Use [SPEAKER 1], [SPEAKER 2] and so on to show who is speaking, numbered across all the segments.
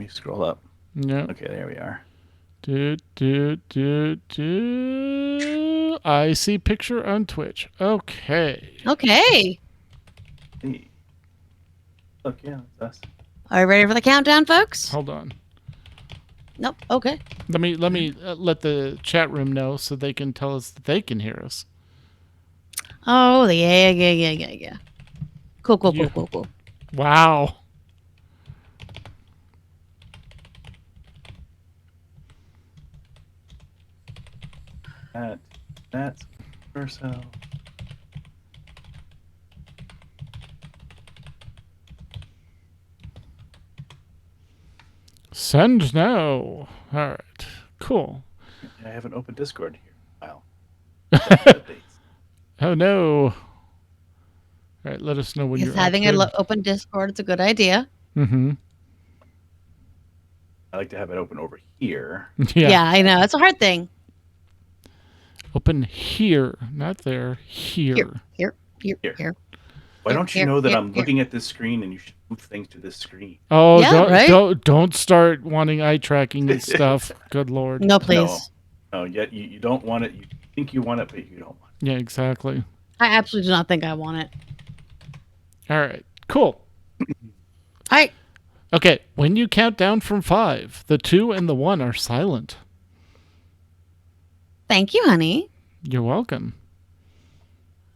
[SPEAKER 1] me scroll up.
[SPEAKER 2] Yeah.
[SPEAKER 1] Okay, there we are.
[SPEAKER 2] I see picture on Twitch. Okay.
[SPEAKER 3] Okay.
[SPEAKER 1] Hey. Look, yeah, that's us.
[SPEAKER 3] Are you ready for the countdown, folks?
[SPEAKER 2] Hold on.
[SPEAKER 3] Nope. Okay.
[SPEAKER 2] Let me let the chat room know so they can tell us that they can hear us.
[SPEAKER 3] Oh, yeah. Cool.
[SPEAKER 2] Wow.
[SPEAKER 1] That's Urso.
[SPEAKER 2] Send now. All right. Cool.
[SPEAKER 1] I have an open Discord here. Wow.
[SPEAKER 2] Oh no. All right. Let us know when
[SPEAKER 3] Because
[SPEAKER 2] you're
[SPEAKER 3] having an open Discord is a good idea.
[SPEAKER 2] Mm-hmm.
[SPEAKER 1] I like to have it open over here.
[SPEAKER 3] Yeah, I know. It's a hard thing.
[SPEAKER 2] Open here, not there. Here.
[SPEAKER 3] Here.
[SPEAKER 1] Why don't you know that I'm looking at this screen and you should move things to this screen?
[SPEAKER 2] Oh,
[SPEAKER 3] yeah,
[SPEAKER 2] don't start wanting eye tracking and stuff. Good Lord.
[SPEAKER 3] No, please.
[SPEAKER 1] No, yet you don't want it. You think you want it, but you don't want it.
[SPEAKER 2] Yeah, exactly.
[SPEAKER 3] I absolutely do not think I want it.
[SPEAKER 2] All right. Cool.
[SPEAKER 3] Hi.
[SPEAKER 2] Okay. When you count down from 5, the 2 and the 1 are silent.
[SPEAKER 3] Thank you, honey.
[SPEAKER 2] You're welcome.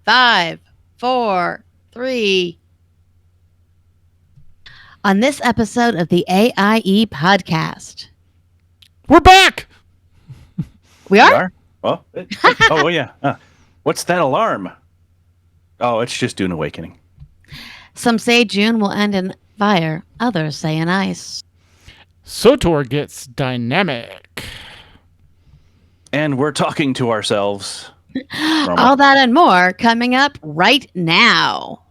[SPEAKER 3] 5, 4, 3. On this episode of the AIE Podcast.
[SPEAKER 2] We're back!
[SPEAKER 3] We are?
[SPEAKER 1] Oh, yeah. What's that alarm? Oh, it's just Dune Awakening.
[SPEAKER 3] Some say June will end in fire. Others say in ice.
[SPEAKER 2] SOTOR gets dynamic.
[SPEAKER 1] And we're talking to ourselves.
[SPEAKER 3] All that and more coming up right now.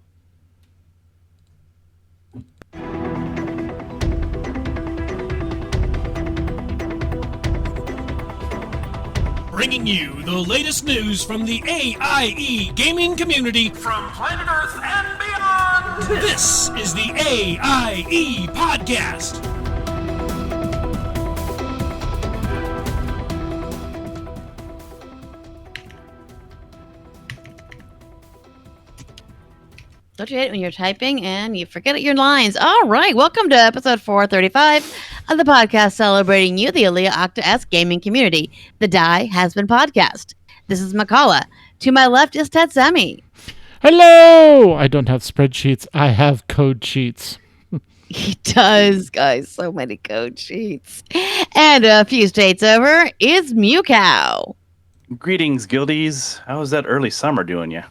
[SPEAKER 4] Bringing you the latest news from the AIE gaming community from planet Earth and beyond. This is the AIE Podcast.
[SPEAKER 3] Don't you hate it when you're typing and you forget your lines? All right. Welcome to episode 435 of the podcast celebrating you, the Aaliyah Octa-esque gaming community, the Die Has Been Podcast. This is Makala. To my left is Tetsemi.
[SPEAKER 2] Hello! I don't have spreadsheets. I have code sheets.
[SPEAKER 3] He does, guys. So many code sheets. And a few states over is Mewcow.
[SPEAKER 1] Greetings, guildies. How's that early summer doing you?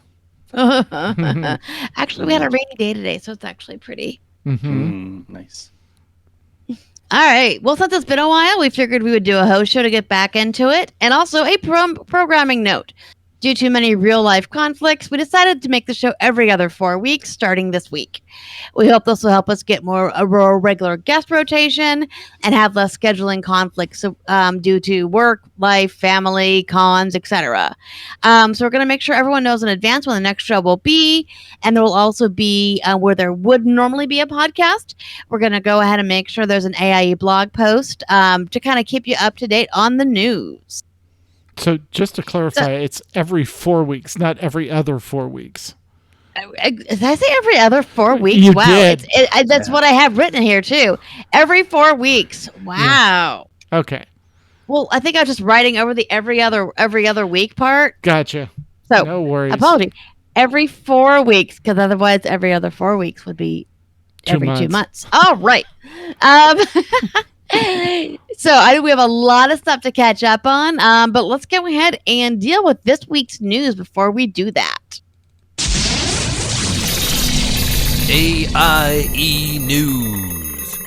[SPEAKER 3] Actually, we had a rainy day today, so it's actually pretty.
[SPEAKER 1] Nice.
[SPEAKER 3] All right. Well, since it's been a while, we figured we would do a host show to get back into it. And also a programming note. Due to many real-life conflicts, we decided to make the show every other 4 weeks, starting this week. We hope this will help us get a more regular guest rotation and have less scheduling conflicts due to work, life, family, cons, etc. So we're going to make sure everyone knows in advance when the next show will be, and there will also be where there would normally be a podcast. We're going to go ahead and make sure there's an AIE blog post to kind of keep you up to date on the news.
[SPEAKER 2] So just to clarify, it's every 4 weeks, not every other 4 weeks.
[SPEAKER 3] Did I say every other 4 weeks?
[SPEAKER 2] You
[SPEAKER 3] wow,
[SPEAKER 2] did.
[SPEAKER 3] That's what I have written here too. Every 4 weeks. Wow.
[SPEAKER 2] Yeah. Okay.
[SPEAKER 3] Well, I think I was just writing over the every other week part.
[SPEAKER 2] Gotcha.
[SPEAKER 3] So
[SPEAKER 2] no worries.
[SPEAKER 3] Apology. Every 4 weeks, because otherwise every other 4 weeks would be every 2 months. All right. So we have a lot of stuff to catch up on, but let's go ahead and deal with this week's news before we do that.
[SPEAKER 4] AIE News.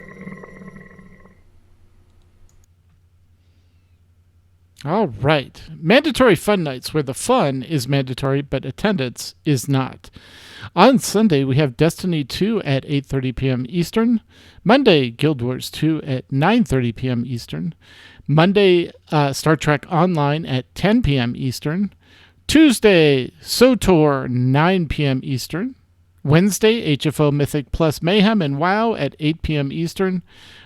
[SPEAKER 2] All right. Mandatory fun nights where the fun is mandatory, but attendance is not. On Sunday, we have Destiny 2 at 8:30 p.m. Eastern. Monday, Guild Wars 2 at 9:30 p.m. Eastern. Monday, Star Trek Online at 10 p.m. Eastern. Tuesday, SOTOR 9 p.m. Eastern. Wednesday, HFO Mythic Plus Mayhem and WoW at 8 p.m. Eastern.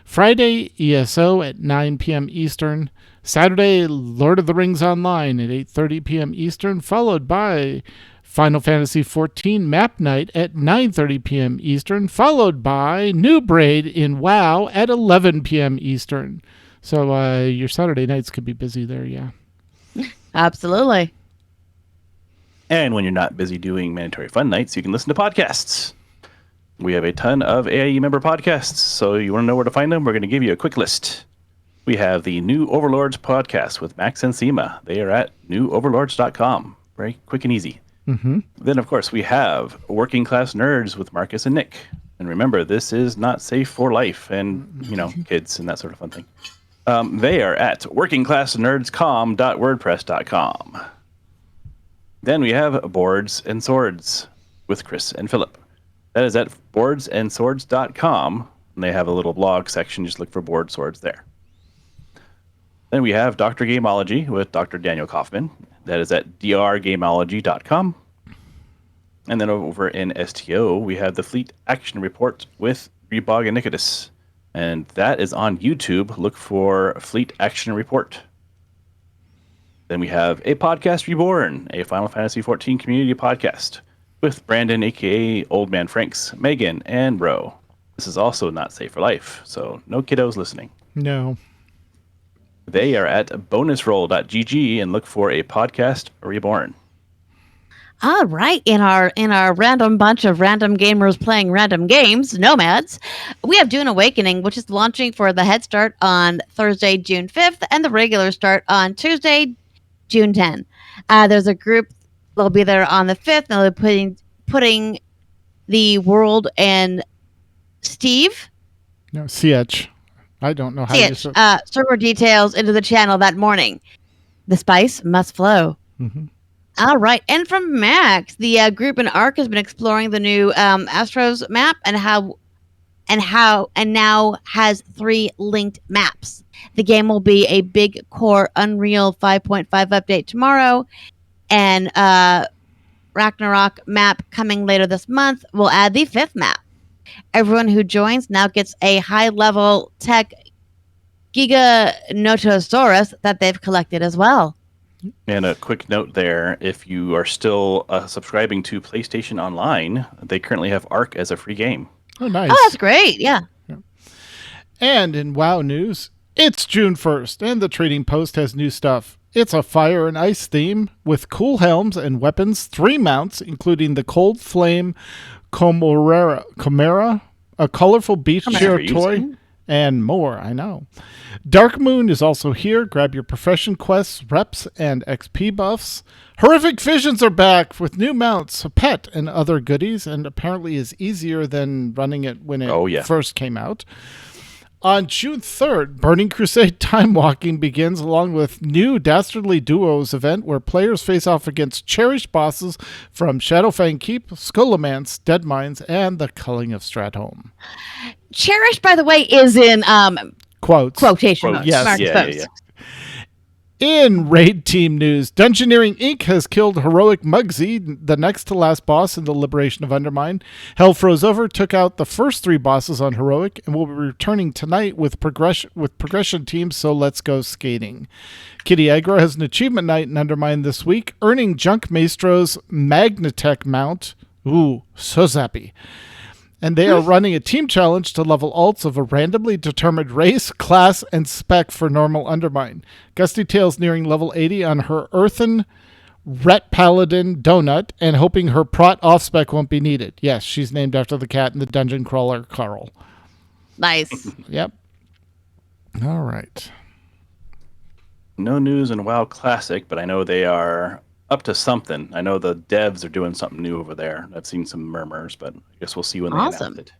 [SPEAKER 2] Friday, ESO at 9 p.m. Eastern. Saturday, Lord of the Rings Online at 8:30 p.m. Eastern, followed by Final Fantasy XIV Map Night at 9:30 p.m. Eastern, followed by New Braid in WoW at 11 p.m. Eastern. So your Saturday nights could be busy there, yeah.
[SPEAKER 3] Absolutely.
[SPEAKER 1] And when you're not busy doing mandatory fun nights, you can listen to podcasts. We have a ton of AIE member podcasts, so you want to know where to find them? We're going to give you a quick list. We have the New Overlords podcast with Max and Seema. They are at newoverlords.com. Very quick and easy.
[SPEAKER 2] Mm-hmm.
[SPEAKER 1] Then, of course, we have Working Class Nerds with Marcus and Nick. And remember, this is not safe for life and, kids and that sort of fun thing. They are at workingclassnerdscom.wordpress.com. Then we have Boards and Swords with Chris and Philip. That is at boardsandswords.com. And they have a little blog section. Just look for Board Swords there. Then we have Dr. Gameology with Dr. Daniel Kaufman. That is at drgameology.com. And then over in STO, we have the Fleet Action Report with Rebog and Nicodemus. And that is on YouTube. Look for Fleet Action Report. Then we have A Podcast Reborn, a Final Fantasy XIV community podcast with Brandon, a.k.a. Old Man Franks, Megan, and Ro. This is also not safe for life, so no kiddos listening.
[SPEAKER 2] No.
[SPEAKER 1] They are at bonusroll.gg and look for A Podcast Reborn.
[SPEAKER 3] All right, in our random bunch of random gamers playing random games, nomads, we have Dune Awakening, which is launching for the head start on Thursday, June 5th, and the regular start on Tuesday, June 10th. There's a group that'll be there on the 5th, and they'll be putting the world and Steve.
[SPEAKER 2] No, CH. I don't know how you say
[SPEAKER 3] server details into the channel that morning. The spice must flow.
[SPEAKER 2] Mm-hmm.
[SPEAKER 3] All right, and from Max, the group in ARC has been exploring the new Astros map and now has 3 linked maps. The game will be a big core Unreal 5.5 update tomorrow, and Ragnarok map coming later this month will add the 5th map. Everyone who joins now gets a high-level tech Giganotosaurus that they've collected as well.
[SPEAKER 1] And a quick note there, if you are still subscribing to PlayStation Online, they currently have ARC as a free game.
[SPEAKER 2] Oh, nice.
[SPEAKER 3] Oh, that's great. Yeah.
[SPEAKER 2] And in WoW news, it's June 1st, and the Trading Post has new stuff. It's a fire and ice theme with cool helms and weapons, 3 mounts, including the Cold Flame Chimera, a colorful beach chair toy, and more, I know. Dark Moon is also here. Grab your profession quests, reps, and XP buffs. Horrific Visions are back with new mounts, a pet, and other goodies, and apparently is easier than running it when it first came out. On June 3rd, Burning Crusade Time Walking begins along with new Dastardly Duos event where players face off against cherished bosses from Shadowfang Keep, Skullomance, Deadmines, and the Culling of Stratholme.
[SPEAKER 3] Cherished, by the way, is in quotation marks.
[SPEAKER 2] Yes.
[SPEAKER 1] Yeah.
[SPEAKER 2] In Raid Team news, Dungeoneering Inc. has killed Heroic Mugsy, the next to last boss in the Liberation of Undermine. Hell Froze Over took out the first 3 bosses on Heroic and will be returning tonight with progression teams, so let's go skating. Kitty Aggro has an achievement night in Undermine this week, earning Junk Maestro's Magnatech mount. Ooh, so zappy. And they are running a team challenge to level alts of a randomly determined race, class, and spec for normal Undermine. Gusty Tail's nearing level 80 on her Earthen Ret Paladin Donut and hoping her Prot off-spec won't be needed. Yes, she's named after the cat in the Dungeon Crawler Carl.
[SPEAKER 3] Nice.
[SPEAKER 2] Yep. All right.
[SPEAKER 1] No news in WoW Classic, but I know they are up to something. I know the devs are doing something new over there. I've seen some murmurs, but I guess we'll see when they announce it.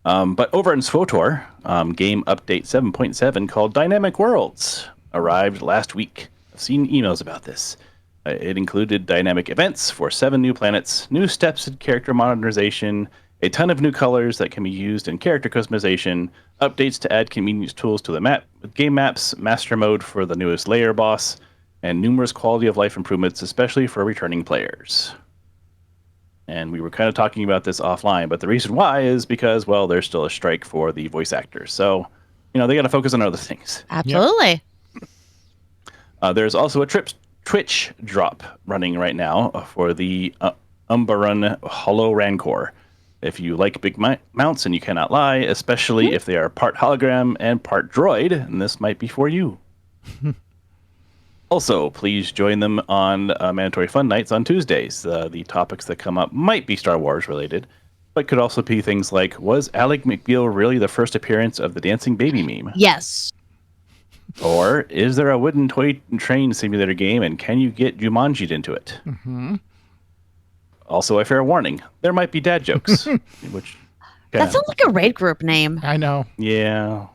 [SPEAKER 1] But over in SWTOR, game update 7.7 called Dynamic Worlds arrived last week. I've seen emails about this. It included dynamic events for 7 new planets, new steps in character modernization, a ton of new colors that can be used in character customization, updates to add convenience tools to the map, game maps, master mode for the newest layer boss, and numerous quality of life improvements, especially for returning players. And we were kind of talking about this offline, but the reason why is because, well, there's still a strike for the voice actors. So they got to focus on other things.
[SPEAKER 3] Absolutely.
[SPEAKER 1] There's also a Twitch drop running right now for the Umbaran Hollow Rancor. If you like big mounts and you cannot lie, especially if they are part hologram and part droid, and this might be for you. Also, please join them on Mandatory Fun Nights on Tuesdays. The topics that come up might be Star Wars related, but could also be things like, was Alec McBeal really the first appearance of the dancing baby meme?
[SPEAKER 3] Yes.
[SPEAKER 1] Or is there a wooden toy train simulator game, and can you get Jumanji'd into it?
[SPEAKER 2] Mm-hmm.
[SPEAKER 1] Also, a fair warning, there might be dad jokes. Which
[SPEAKER 3] That sounds like a raid group name.
[SPEAKER 2] I know.
[SPEAKER 1] Yeah.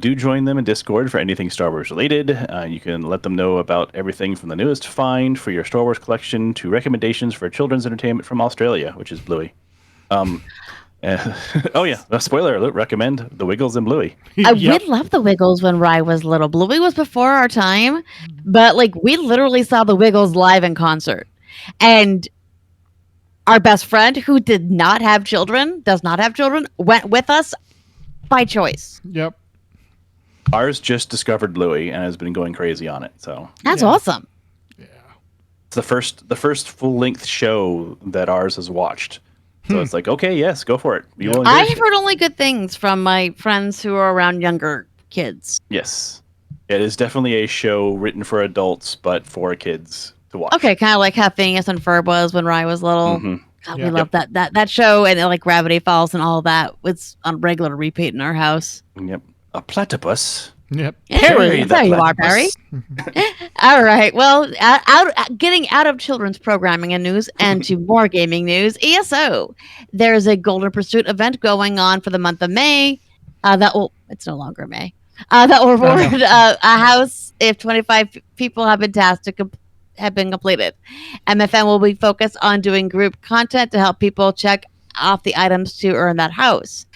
[SPEAKER 1] Do join them in Discord for anything Star Wars related. You can let them know about everything from the newest find for your Star Wars collection to recommendations for children's entertainment from Australia, which is Bluey. Oh yeah, a spoiler alert, recommend The Wiggles and Bluey.
[SPEAKER 3] We loved the Wiggles when Rye was little. Bluey was before our time, but like we literally saw the Wiggles live in concert. And our best friend, who does not have children, went with us by choice.
[SPEAKER 2] Yep.
[SPEAKER 1] Ours just discovered Bluey and has been going crazy on it. So
[SPEAKER 3] That's awesome.
[SPEAKER 1] it's the first full length show that ours has watched. So it's like, okay, yes, go for it. We will
[SPEAKER 3] I
[SPEAKER 1] engage
[SPEAKER 3] have
[SPEAKER 1] it.
[SPEAKER 3] heard only good things from my friends who are around younger kids.
[SPEAKER 1] Yes, it is definitely a show written for adults, but for kids to watch.
[SPEAKER 3] Okay, kind of like how Phineas and Ferb was when Rye was little.
[SPEAKER 1] Mhm.
[SPEAKER 3] God,
[SPEAKER 2] Yeah.
[SPEAKER 3] we love that show, and like Gravity Falls and all that. It's on regular repeat in our house.
[SPEAKER 1] Yep, a platypus.
[SPEAKER 2] Yep.
[SPEAKER 3] Perry,
[SPEAKER 1] the
[SPEAKER 3] there you are, Perry.
[SPEAKER 1] platypus.
[SPEAKER 3] All right. Well, getting out of children's programming and news and to more gaming news. ESO, there's a Golden Pursuit event going on for the month of May. It's no longer May. That will reward a house if 25 people have been tasked to have been completed. MFN will be focused on doing group content to help people check off the items to earn that house.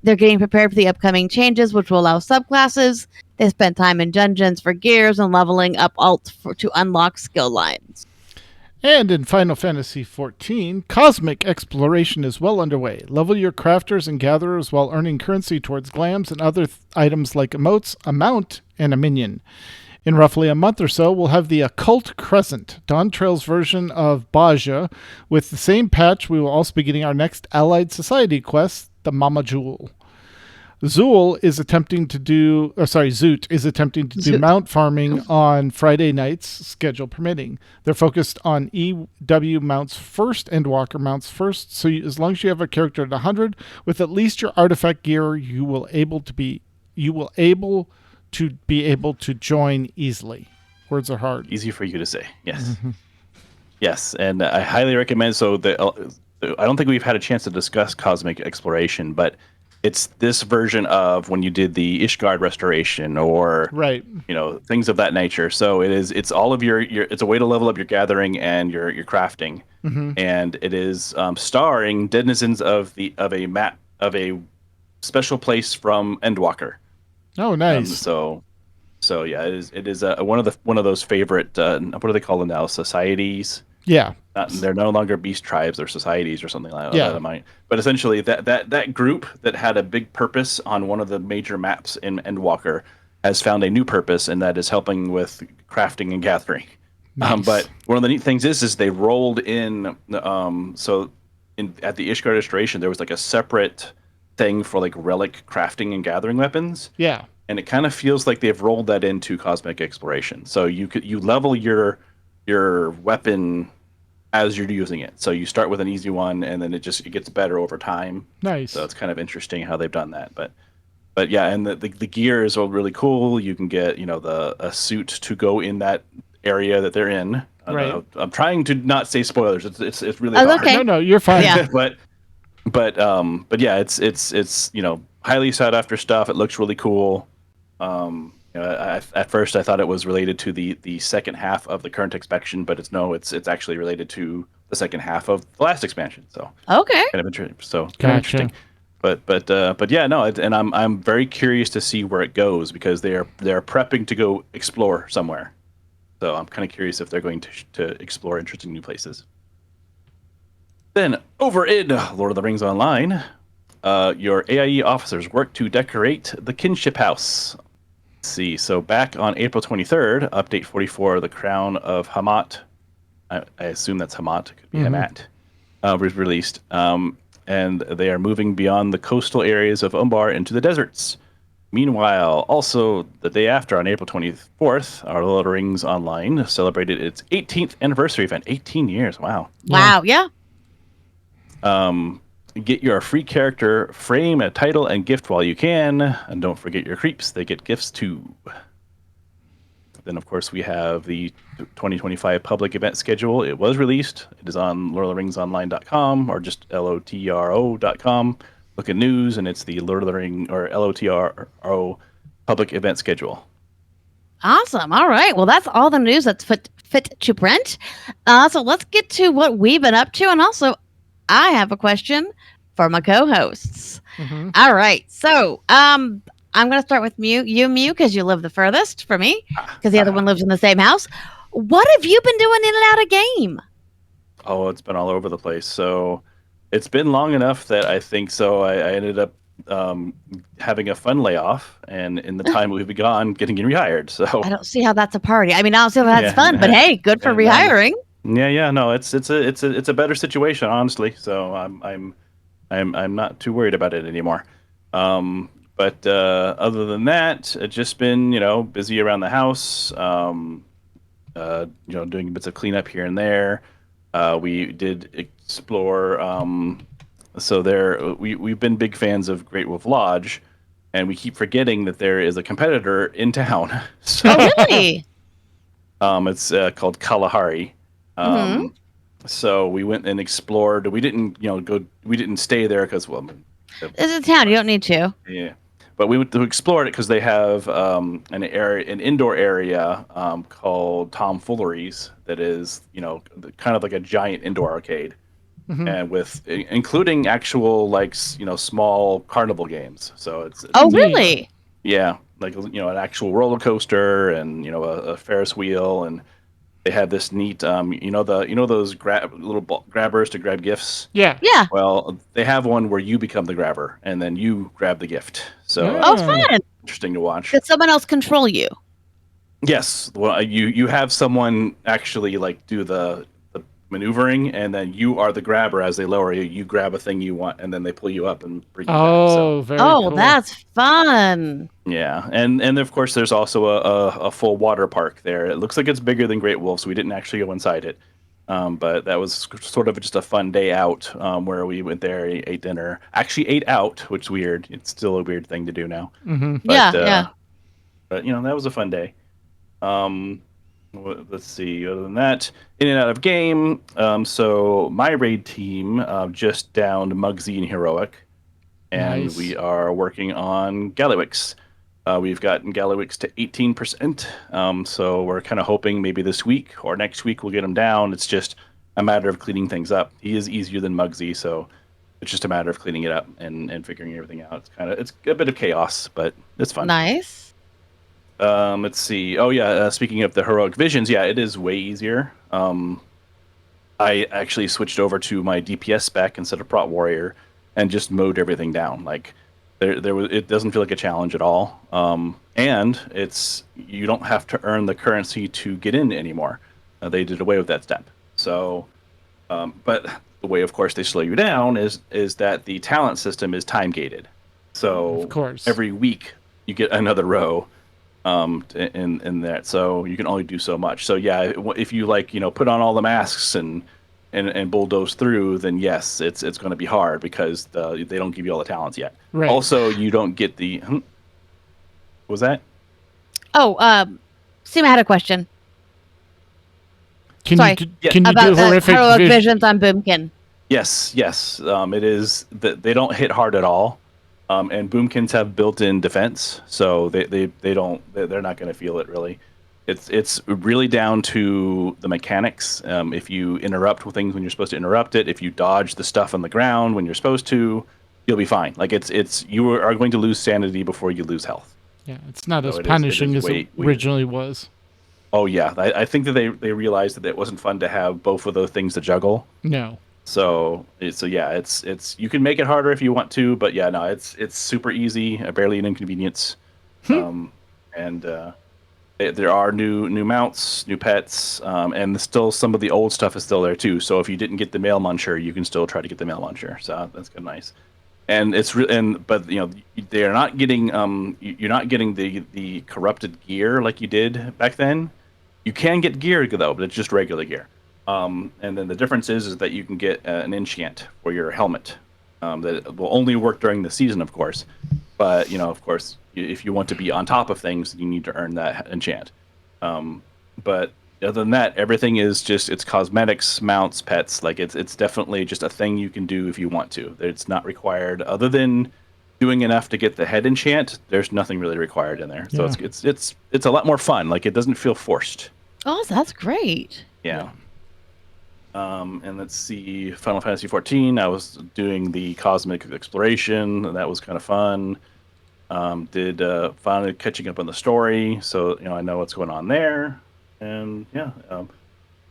[SPEAKER 3] They're getting prepared for the upcoming changes, which will allow subclasses. They spent time in dungeons for gears and leveling up alt to unlock skill lines.
[SPEAKER 2] And in Final Fantasy XIV, cosmic exploration is well underway. Level your crafters and gatherers while earning currency towards glams and other items like emotes, a mount, and a minion. In roughly a month or so, we'll have the Occult Crescent, Dawn Trail's version of Baja. With the same patch, we will also be getting our next Allied Society quest, the Mama Jewel. Zoot is attempting to do mount farming on Friday nights, schedule permitting. They're focused on EW mounts first and Walker mounts first, so as long as you have a character at 100, with at least your artifact gear, you will able to be able to join easily. Words are hard.
[SPEAKER 1] Easy for you to say. Yes. Yes, and I highly recommend. So I don't think we've had a chance to discuss cosmic exploration, but it's this version of when you did the Ishgard restoration or
[SPEAKER 2] Right.
[SPEAKER 1] Things of that nature. So it's all of your it's a way to level up your gathering and your crafting. And it is starring denizens of a special place from Endwalker.
[SPEAKER 2] Oh, nice.
[SPEAKER 1] So yeah, it is one of those favorite what do they call them now? Societies.
[SPEAKER 2] Yeah.
[SPEAKER 1] They're no longer beast tribes or societies or something like
[SPEAKER 2] Yeah.
[SPEAKER 1] that. But essentially, that group that had a big purpose on one of the major maps in Endwalker has found a new purpose, and that is helping with crafting and gathering.
[SPEAKER 2] Nice.
[SPEAKER 1] But one of the neat things is they rolled in. At the Ishgard Restoration, there was like a separate thing for like relic crafting and gathering weapons.
[SPEAKER 2] Yeah.
[SPEAKER 1] And it kind of feels like they've rolled that into cosmic exploration. So you level your weapon as you're using it. So you start with an easy one, and then it gets better over time.
[SPEAKER 2] Nice.
[SPEAKER 1] So it's kind of interesting how they've done that. But yeah, and the gear is all really cool. You can get a suit to go in that area that they're in.
[SPEAKER 2] Right.
[SPEAKER 1] I'm trying to not say spoilers. It's really
[SPEAKER 3] Oh,
[SPEAKER 1] hard.
[SPEAKER 3] okay.
[SPEAKER 2] No, you're fine.
[SPEAKER 3] Yeah.
[SPEAKER 1] but yeah, it's highly sought after stuff. It looks really cool. At first I thought it was related to the second half of the current expansion, but it's actually related to the second half of the last expansion. So
[SPEAKER 3] Okay.
[SPEAKER 1] kind of interesting. So kind
[SPEAKER 2] Gotcha.
[SPEAKER 1] of interesting. But yeah, no, and I'm very curious to see where it goes because they're prepping to go explore somewhere. So I'm kind of curious if they're going to explore interesting new places. Then over in Lord of the Rings Online, your AIE officers work to decorate the kinship house. Let's see. So back on April 23rd, update 44, the Crown of Hamat. I assume that's Hamat. It could be Hamat. Was released. And they are moving beyond the coastal areas of Umbar into the deserts. Meanwhile, also the day after, on April 24th, our Lord of the Rings Online celebrated its 18th anniversary event. 18 years. Wow.
[SPEAKER 3] Wow. Yeah.
[SPEAKER 1] Get your free character frame, a title, and gift while you can. And don't forget your creeps. They get gifts too. Then, of course, we have the 2025 public event schedule. It was released. It is on LordofTheRingsOnline.com or just LOTRO.com. Look at news, and it's the Lord of the Ring or LOTRO public event schedule.
[SPEAKER 3] Awesome. All right. Well, that's all the news that's fit to print. So let's get to what we've been up to. And also, I have a question for my co-hosts. All right. So I'm going to start with Mew, because you live the furthest from me, because the other one lives in the same house. What have you been doing in and out of game?
[SPEAKER 1] Oh, it's been all over the place. So it's been long enough that I think so. I ended up having a fun layoff, and in the time we've been gone, getting rehired. So
[SPEAKER 3] I don't see how that's a party. I mean, I don't see how that's fun, but hey, good for rehiring.
[SPEAKER 1] No, it's a better situation, honestly. So I'm not too worried about it anymore. But other than that, it's just been busy around the house. Doing bits of cleanup here and there. We did explore. We've been big fans of Great Wolf Lodge, and we keep forgetting that there is a competitor in town. So,
[SPEAKER 3] really?
[SPEAKER 1] It's called Kalahari. So we went and explored. We didn't, go. We didn't stay there because
[SPEAKER 3] it's a town. You don't need to.
[SPEAKER 1] Yeah. But we went to explore it because they have an indoor area called Tomfooleries that is, kind of like a giant indoor arcade, and including actual small carnival games. So it's
[SPEAKER 3] really?
[SPEAKER 1] Yeah, an actual roller coaster and a Ferris wheel, and they have this neat those little grabbers to grab gifts.
[SPEAKER 2] Yeah.
[SPEAKER 1] Well, they have one where you become the grabber and then you grab the gift. So
[SPEAKER 3] fun!
[SPEAKER 1] Interesting to watch.
[SPEAKER 3] Did someone else control you?
[SPEAKER 1] Yes. Well, you have someone actually do the maneuvering, and then you are the grabber as they lower you. You grab a thing you want, and then they pull you up and bring you back. So,
[SPEAKER 2] very cool.
[SPEAKER 3] That's fun.
[SPEAKER 1] Yeah, and of course there's also a full water park there. It looks like it's bigger than Great Wolf, so we didn't actually go inside it. But that was sort of just a fun day out where we went there, ate dinner. Actually ate out, which is weird. It's still a weird thing to do now. But, But that was a fun day. Let's see. Other than that, in and out of game. So my raid team just downed Mugsy and Heroic, and we are working on Gallywix. We've gotten Gallywix to 18%. So we're kind of hoping maybe this week or next week we'll get him down. It's just a matter of cleaning things up. He is easier than Mugsy, so it's just a matter of cleaning it up and figuring everything out. It's a bit of chaos, but it's fun.
[SPEAKER 3] Nice.
[SPEAKER 1] Let's see. Oh yeah. Speaking of the heroic visions, yeah, it is way easier. I actually switched over to my DPS spec instead of Prot Warrior and just mowed everything down. It doesn't feel like a challenge at all. And you don't have to earn the currency to get in anymore. They did away with that step. So, but the way, of course, they slow you down is that the talent system is time gated. So
[SPEAKER 2] of course,
[SPEAKER 1] every week you get another row. In that, so you can only do so much. So yeah, if you put on all the masks and bulldoze through, then yes, it's going to be hard because they don't give you all the talents yet.
[SPEAKER 2] Right.
[SPEAKER 1] Also, you don't get the. What was that?
[SPEAKER 3] Oh, Seema had a question.
[SPEAKER 2] Can you
[SPEAKER 3] about
[SPEAKER 2] do horrific
[SPEAKER 3] visions on Boomkin?
[SPEAKER 1] Yes. It is that they don't hit hard at all. And boomkins have built-in defense, so they're not going to feel it really. It's really down to the mechanics. If you interrupt with things when you're supposed to interrupt it, if you dodge the stuff on the ground when you're supposed to, you'll be fine. You are going to lose sanity before you lose health.
[SPEAKER 2] Yeah, it's not as punishing as it originally was.
[SPEAKER 1] Oh yeah, I think that they realized that it wasn't fun to have both of those things to juggle.
[SPEAKER 2] No.
[SPEAKER 1] It's you can make it harder if you want to, but yeah, no, it's super easy, barely an inconvenience. And there are new mounts, new pets, and still some of the old stuff is still there too. So if you didn't get the mail muncher, you can still try to get the mail muncher. So that's kind of nice. And but they're not getting you're not getting the corrupted gear like you did back then. You can get gear though, but it's just regular gear. And then the difference is that you can get an enchant for your helmet that will only work during the season, of course. But of course, if you want to be on top of things, you need to earn that enchant. But other than that, everything is just it's cosmetics, mounts, pets. Like it's definitely just a thing you can do if you want to. It's not required other than doing enough to get the head enchant. There's nothing really required in there. So it's a lot more fun. Like it doesn't feel forced.
[SPEAKER 3] Oh, that's great.
[SPEAKER 1] Yeah. And let's see, Final Fantasy XIV. I was doing the cosmic exploration, and that was kind of fun. Did finally catching up on the story, so I know what's going on there. And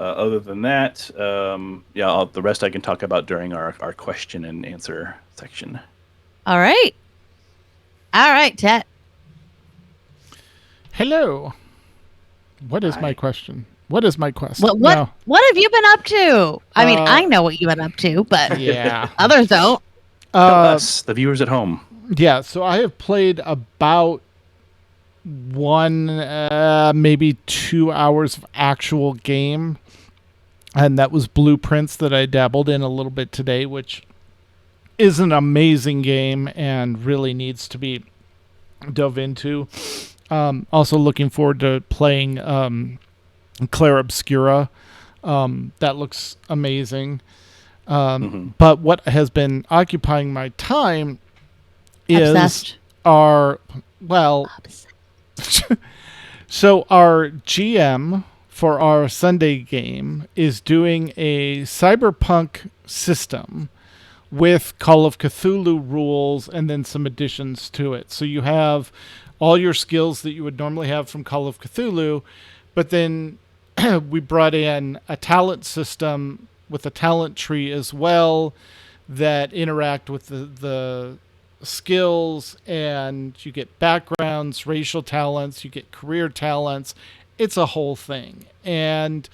[SPEAKER 1] other than that, the rest I can talk about during our question and answer section.
[SPEAKER 3] All right, Tet.
[SPEAKER 2] Hello. What is my question? What is my quest?
[SPEAKER 3] What have you been up to? I mean, I know what you've been up to, but
[SPEAKER 2] yeah,
[SPEAKER 3] others don't.
[SPEAKER 1] Us, the viewers at home.
[SPEAKER 2] Yeah, so I have played about 1, maybe 2 hours of actual game, and that was Blueprints that I dabbled in a little bit today, which is an amazing game and really needs to be dove into. Also looking forward to playing Claire Obscura. That looks amazing. But what has been occupying my time is
[SPEAKER 3] Obsessed.
[SPEAKER 2] So our GM for our Sunday game is doing a cyberpunk system with Call of Cthulhu rules and then some additions to it. So you have all your skills that you would normally have from Call of Cthulhu, but then we brought in a talent system with a talent tree as well that interact with the skills, and you get backgrounds, racial talents, you get career talents. It's a whole thing. And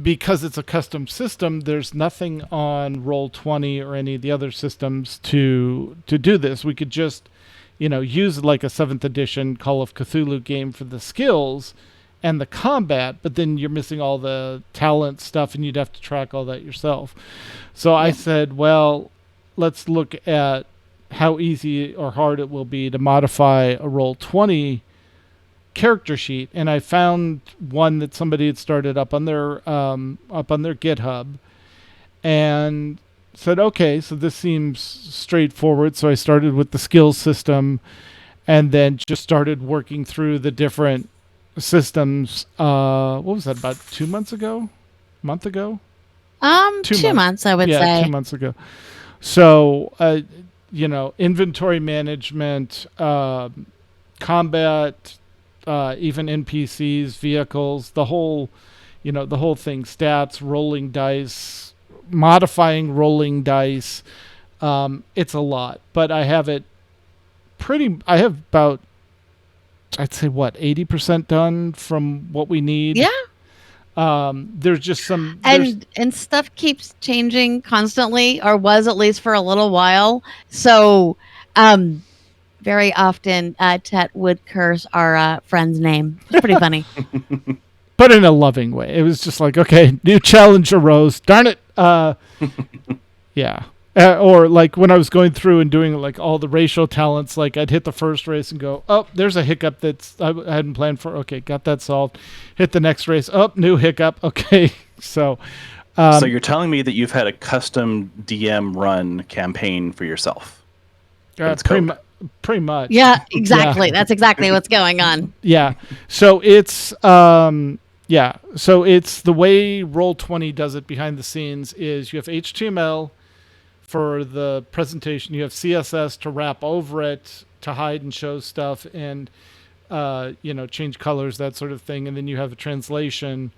[SPEAKER 2] because it's a custom system, there's nothing on Roll20 or any of the other systems to do this. We could just, use like a 7th edition Call of Cthulhu game for the skills and the combat, but then you're missing all the talent stuff and you'd have to track all that yourself. So I said, well, let's look at how easy or hard it will be to modify a Roll20 character sheet, and I found one that somebody had started up on their GitHub, and said, okay, so this seems straightforward. So I started with the skills system, and then just started working through the different systems. What was that, about 2 months ago? Month ago?
[SPEAKER 3] 2 months, I would say.
[SPEAKER 2] 2 months ago. So, inventory management, combat, even NPCs, vehicles, the whole thing, stats, rolling dice, modifying rolling dice. It's a lot, but I have about, I'd say 80% done from what we need.
[SPEAKER 3] Yeah.
[SPEAKER 2] There's just some,
[SPEAKER 3] and stuff keeps changing constantly, or was at least for a little while. So, very often, Tet would curse our friend's name. It's pretty funny.
[SPEAKER 2] But in a loving way. It was just like, okay, new challenge arose. Darn it. Yeah. Or like when I was going through and doing like all the racial talents, like I'd hit the first race and go, oh, there's a hiccup I hadn't planned for. Okay, got that solved. Hit the next race. Oh, new hiccup. Okay. So
[SPEAKER 1] you're telling me that you've had a custom DM run campaign for yourself?
[SPEAKER 2] Pretty much.
[SPEAKER 3] Yeah, exactly.
[SPEAKER 2] Yeah.
[SPEAKER 3] That's exactly what's going on.
[SPEAKER 2] Yeah. So it's so it's the way Roll20 does it behind the scenes is you have HTML for the presentation, you have CSS to wrap over it to hide and show stuff and change colors, that sort of thing, and then you have a translation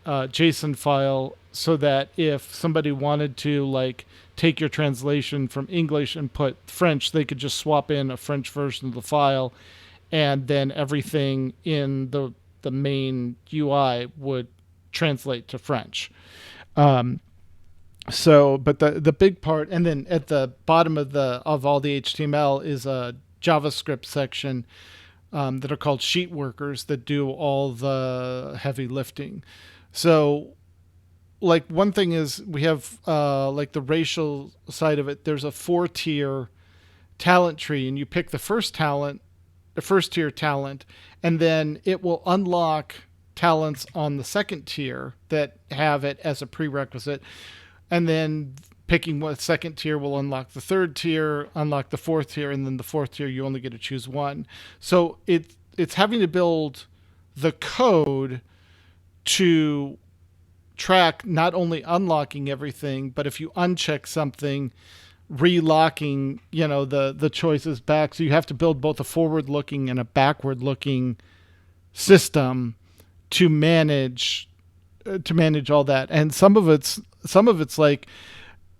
[SPEAKER 2] JSON file so that if somebody wanted to like take your translation from English and put French, they could just swap in a French version of the file, and then everything in the main UI would translate to French. So, but the big part, and then at the bottom of all the HTML is a JavaScript section that are called sheet workers that do all the heavy lifting. So, like one thing is we have like the racial side of it. There's a 4-tier talent tree, and you pick the first tier talent, and then it will unlock talents on the second tier that have it as a prerequisite. And then picking what second tier will unlock the third tier, unlock the fourth tier, and then the fourth tier you only get to choose one. So it's having to build the code to track not only unlocking everything, but if you uncheck something, relocking, the choices back. So you have to build both a forward-looking and a backward-looking system to manage all that. And some of it's like,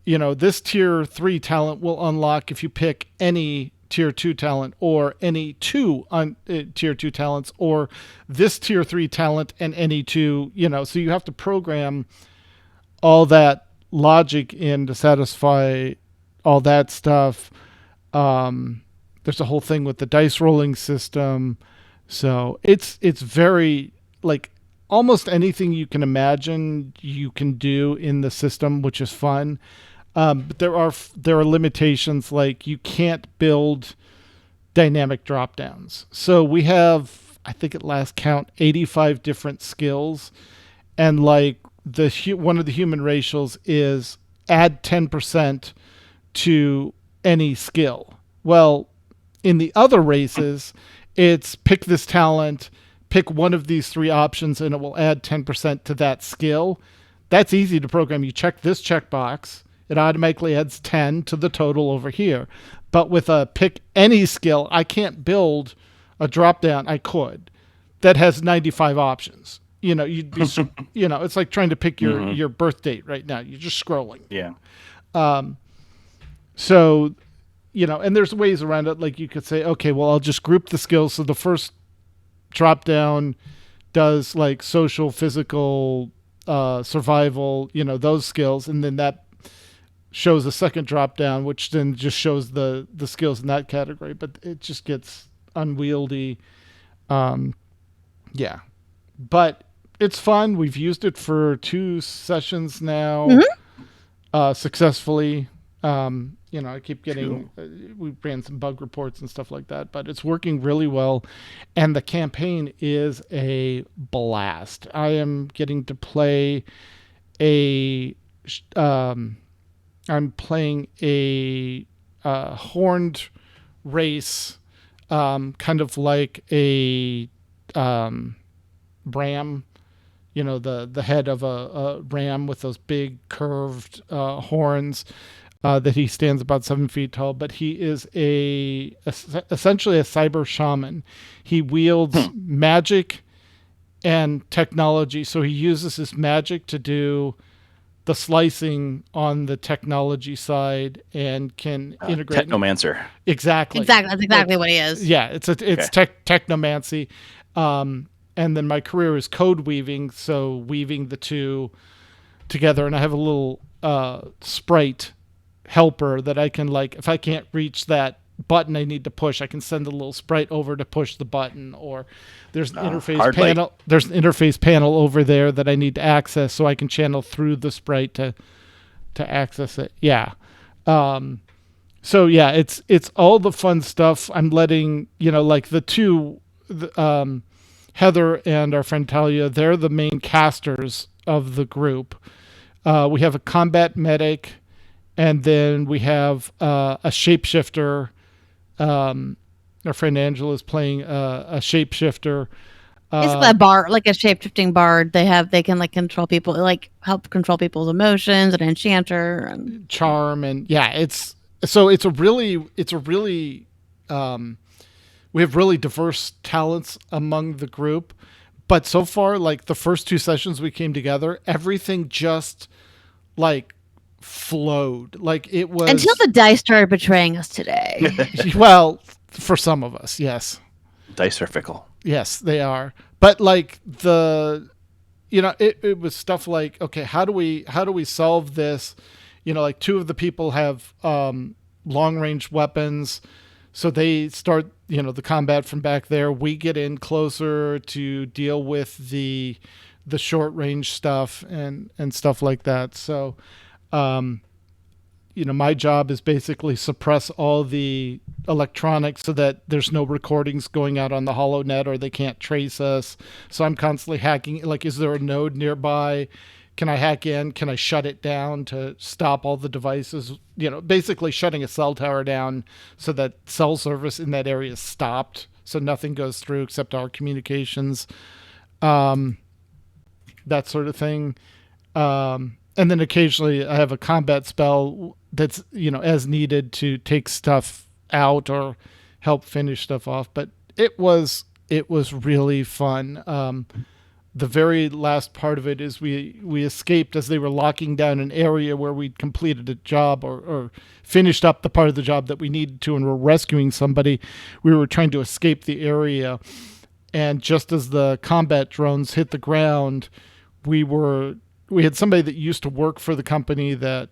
[SPEAKER 2] this tier 3 talent will unlock if you pick any tier 2 talent or any two tier 2 talents, or this tier 3 talent and any two, so you have to program all that logic in to satisfy all that stuff. There's a whole thing with the dice rolling system. So it's very like almost anything you can imagine you can do in the system, which is fun. But there are limitations, like you can't build dynamic drop downs. So we have, I think at last count, 85 different skills, and like one of the human racials is add 10% to any skill. Well, in the other races, it's pick this talent, pick one of these 3 options, and it will add 10% to that skill. That's easy to program. You check this checkbox, it automatically adds 10 to the total over here. But with a pick any skill, I can't build a drop down. I could, that has 95 options. You'd be, it's like trying to pick your birth date right now. You're just scrolling.
[SPEAKER 1] Yeah.
[SPEAKER 2] So, and there's ways around it. Like you could say, okay, well, I'll just group the skills. So the first drop down does like social, physical, survival, those skills. And then that shows a second drop down, which then just shows the skills in that category. But it just gets unwieldy. Yeah. But it's fun. We've used it for 2 sessions now, successfully. I keep getting, we ran some bug reports and stuff like that, but it's working really well. And the campaign is a blast. I am getting to play I'm playing a horned race, kind of like a ram, the head of a ram with those big curved horns. That he stands about 7 feet tall, but he is essentially a cyber shaman. He wields magic and technology. So he uses his magic to do the slicing on the technology side and can integrate.
[SPEAKER 1] Technomancer.
[SPEAKER 2] Exactly.
[SPEAKER 3] That's exactly what he is.
[SPEAKER 2] Yeah, it's technomancy. And then my career is code weaving, so weaving the two together. And I have a little sprite helper that I can, like, if I can't reach that button I need to push, I can send a little sprite over to push the button, or there's an interface panel. There's an interface panel over there that I need to access, so I can channel through the sprite to access it. Yeah. So yeah, it's all the fun stuff. I'm letting, like the two, Heather and our friend Talia, they're the main casters of the group. We have a combat medic, and then we have a shapeshifter. Our friend Angela is playing a shapeshifter.
[SPEAKER 3] Basically a bard, like a shape-shifting bard. They can like control people, like help control people's emotions, an enchanter, and
[SPEAKER 2] charm, and yeah, it's a really we have really diverse talents among the group, but so far, like the first 2 sessions we came together, everything just like flowed. Like it was
[SPEAKER 3] Until the dice started betraying us today.
[SPEAKER 2] well, for some of us, yes.
[SPEAKER 1] Dice are fickle.
[SPEAKER 2] Yes, they are. But like it was stuff like, okay, how do we solve this? Like 2 of the people have long range weapons, so they start the combat from back there. We get in closer to deal with the short range stuff and stuff like that. So my job is basically suppress all the electronics so that there's no recordings going out on the HoloNet or they can't trace us. So I'm constantly hacking. Like, is there a node nearby? Can I hack in? Can I shut it down to stop all the devices? Basically shutting a cell tower down so that cell service in that area is stopped, so nothing goes through except our communications, that sort of thing. And then occasionally I have a combat spell that's, as needed to take stuff out or help finish stuff off. But it was really fun. The very last part of it is we escaped as they were locking down an area where we'd completed a job or finished up the part of the job that we needed to, and we're rescuing somebody. We were trying to escape the area, and just as the combat drones hit the ground, we had somebody that used to work for the company that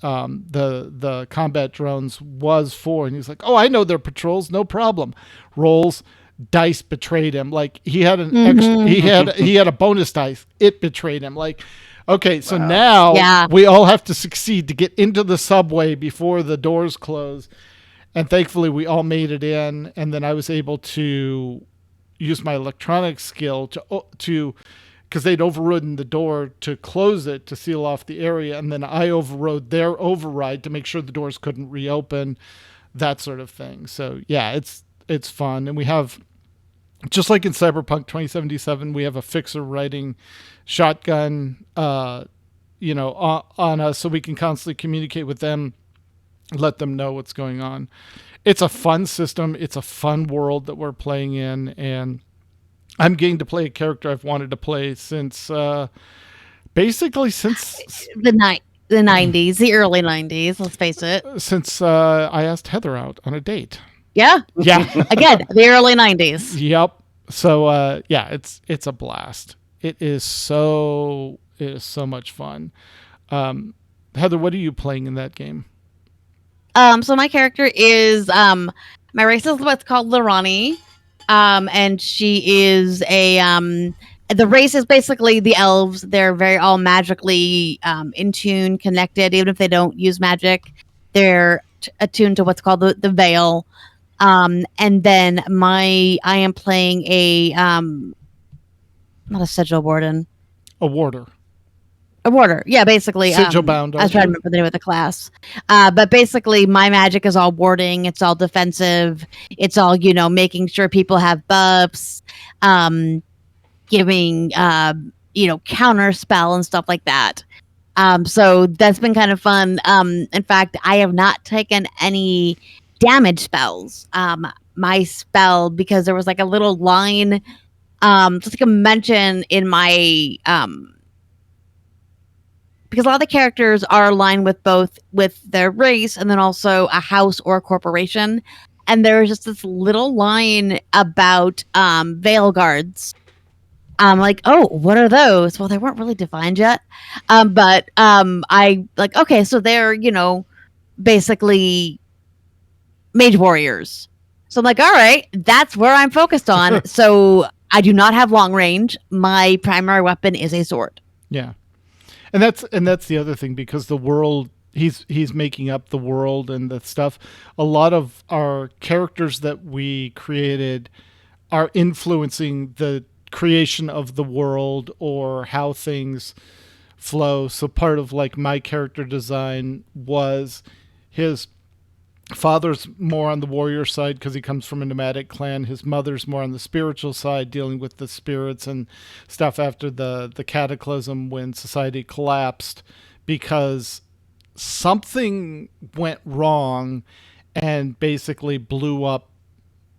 [SPEAKER 2] the combat drones was for, and he's like, "Oh, I know their patrols, no problem." Rolls, dice betrayed him. Like he had an extra, he had a bonus dice. It betrayed him. Like, okay, so now we all have to succeed to get into the subway before the doors close, and thankfully we all made it in. And then I was able to use my electronics skill to because they'd overridden the door to close it to seal off the area, and then I overrode their override to make sure the doors couldn't reopen, that sort of thing. So yeah, it's fun. And we have, just like in Cyberpunk 2077, we have a fixer riding shotgun on us, so we can constantly communicate with them, let them know what's going on. It's a fun system. It's a fun world that we're playing in, and I'm getting to play a character I've wanted to play since basically since
[SPEAKER 3] the 90s, the early 90s, let's face it.
[SPEAKER 2] Since I asked Heather out on a date.
[SPEAKER 3] Yeah. Again, the early 90s.
[SPEAKER 2] Yep. So it's a blast. It is so much fun. Heather, what are you playing in that game?
[SPEAKER 3] So my character is my race is what's called Lirani. And she is the race is basically the elves. They're very all magically in tune, connected. Even if they don't use magic, they're attuned to what's called the veil. And then I am playing not a sigil warden.
[SPEAKER 2] A warder.
[SPEAKER 3] A warder, yeah, basically.
[SPEAKER 2] Sigil bound.
[SPEAKER 3] I was trying to remember the name of the class. But basically, my magic is all warding. It's all defensive. It's all, making sure people have buffs, giving, counter spell and stuff like that. So that's been kind of fun. In fact, I have not taken any damage spells. My spell, because there was like a little line, just like a mention in my... because a lot of the characters are aligned with their race and then also a house or a corporation. And there was just this little line about veil guards. I'm like, oh, what are those? Well, they weren't really defined yet. But I like, okay, so they're, basically mage warriors. So I'm like, all right, that's where I'm focused on. So I do not have long range. My primary weapon is a sword.
[SPEAKER 2] Yeah. And that's the other thing, because the world he's making up the world and the stuff. A lot of our characters that we created are influencing the creation of the world or how things flow. So part of like my character design was his father's more on the warrior side because he comes from a nomadic clan. His mother's more on the spiritual side, dealing with the spirits and stuff after the cataclysm when society collapsed because something went wrong and basically blew up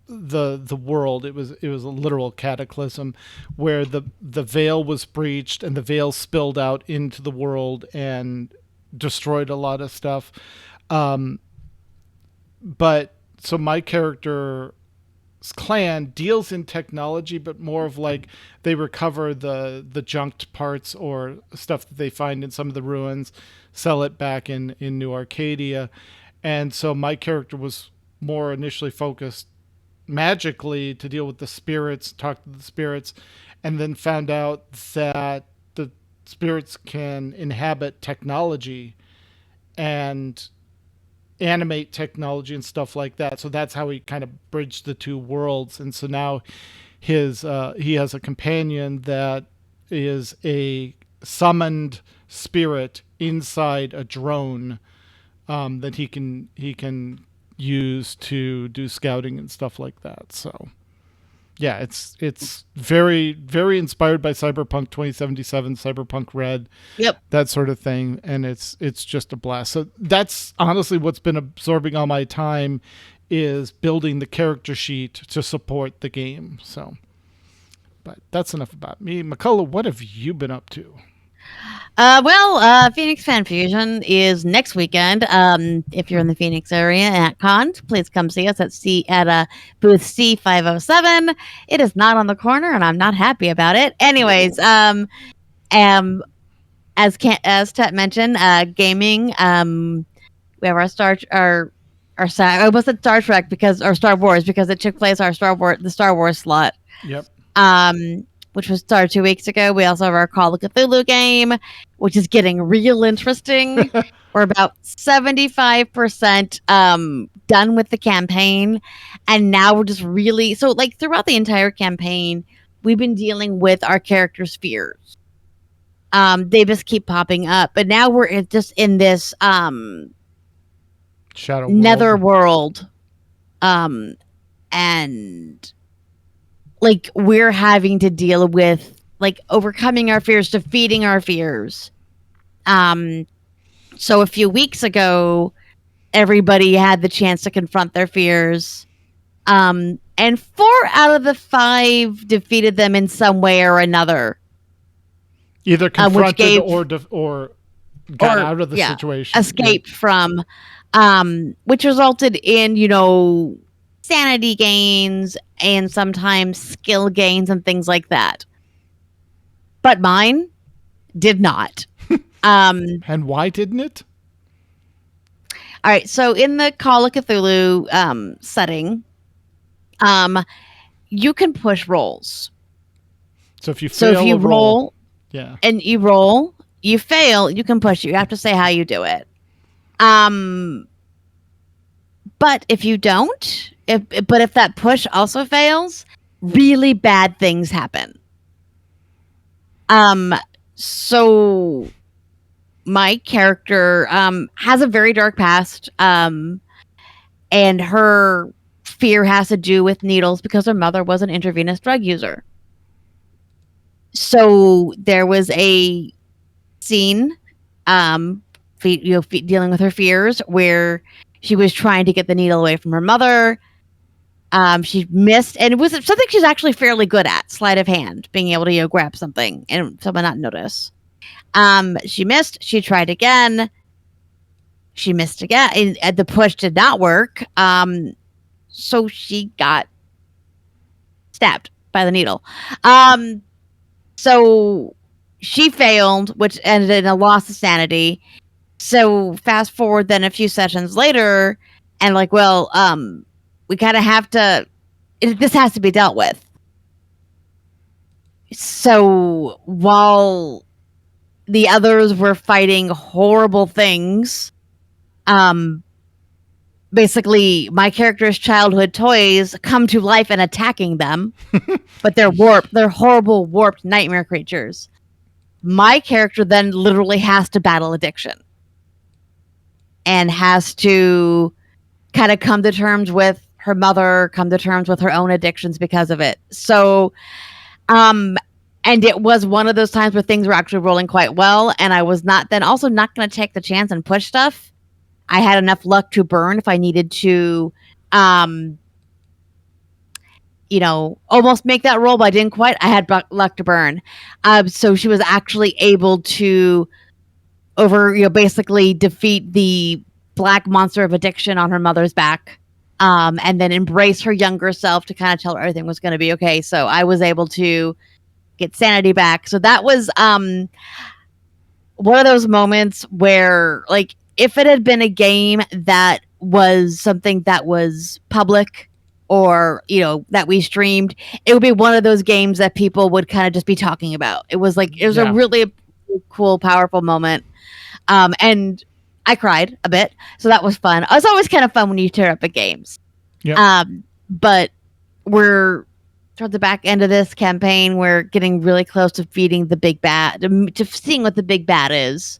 [SPEAKER 2] the world. It was a literal cataclysm where the veil was breached and the veil spilled out into the world and destroyed a lot of stuff. But so my character's clan deals in technology, but more of like they recover the junked parts or stuff that they find in some of the ruins, sell it back in New Arcadia. And so my character was more initially focused magically to deal with the spirits, talk to the spirits, and then found out that the spirits can inhabit technology and animate technology and stuff like that. So that's how he kind of bridged the two worlds. And so now he has a companion that is a summoned spirit inside a drone that he can use to do scouting and stuff like that. So yeah, it's very, very inspired by Cyberpunk 2077, Cyberpunk Red,
[SPEAKER 3] Yep.
[SPEAKER 2] that sort of thing, and it's just a blast. So that's honestly what's been absorbing all my time, is building the character sheet to support the game. So, but that's enough about me. McCullough, what have you been up to?
[SPEAKER 3] Phoenix Fan Fusion is next weekend. If you're in the Phoenix area at Con, please come see us at booth C507. It is not on the corner, and I'm not happy about it. Anyways, as Tet mentioned, gaming. We have our Star Trek or Star Wars because it took place the Star Wars slot.
[SPEAKER 2] Yep.
[SPEAKER 3] Which was started 2 weeks ago. We also have our Call of Cthulhu game, which is getting real interesting. We're about 75% done with the campaign, and now we're just really throughout the entire campaign, we've been dealing with our characters' fears. They just keep popping up, but now we're just in this
[SPEAKER 2] Shadow
[SPEAKER 3] nether world, and we're having to deal with overcoming our fears, defeating our fears. So a few weeks ago, everybody had the chance to confront their fears. And 4 out of the 5 defeated them in some way or another.
[SPEAKER 2] Either confronted or got out of the situation.
[SPEAKER 3] Escaped from, which resulted in, sanity gains and sometimes skill gains and things like that. But mine did not.
[SPEAKER 2] And why didn't it?
[SPEAKER 3] All right, so in the Call of Cthulhu
[SPEAKER 2] So
[SPEAKER 3] setting, you can push rolls.
[SPEAKER 2] So if you
[SPEAKER 3] roll,
[SPEAKER 2] yeah,
[SPEAKER 3] and you fail, you can push. You have to say how you do it. But if you don't, if that push also fails, really bad things happen. So my character has a very dark past, and her fear has to do with needles because her mother was an intravenous drug user. So there was a scene, dealing with her fears, where she was trying to get the needle away from her mother. She missed, and it was something she's actually fairly good at, sleight of hand, being able to grab something and someone not notice. She missed. She tried again. She missed again. And the push did not work. So she got stabbed by the needle. So she failed, which ended in a loss of sanity. So fast forward then a few sessions later, and we kind of have to. This has to be dealt with. So while the others were fighting horrible things, basically my character's childhood toys come to life and attacking them, but they're warped. They're horrible, warped nightmare creatures. My character then literally has to battle addiction and has to kind of come to terms with her mother, come to terms with her own addictions because of it. So, and it was one of those times where things were actually rolling quite well, and I was not going to take the chance and push stuff. I had enough luck to burn if I needed to almost make that roll, but I didn't quite. I had luck to burn. So she was actually able to basically defeat the black monster of addiction on her mother's back. And then embrace her younger self to kind of tell her everything was going to be okay. So I was able to get sanity back. So that was one of those moments where, like, if it had been a game that was something that was public or, that we streamed, it would be one of those games that people would kind of just be talking about. It was a really cool, powerful moment. And I cried a bit, so that was fun. It's always kind of fun when you tear up at games.
[SPEAKER 2] Yeah.
[SPEAKER 3] But we're toward the back end of this campaign. We're getting really close to feeding the big bad, to seeing what the big bad is.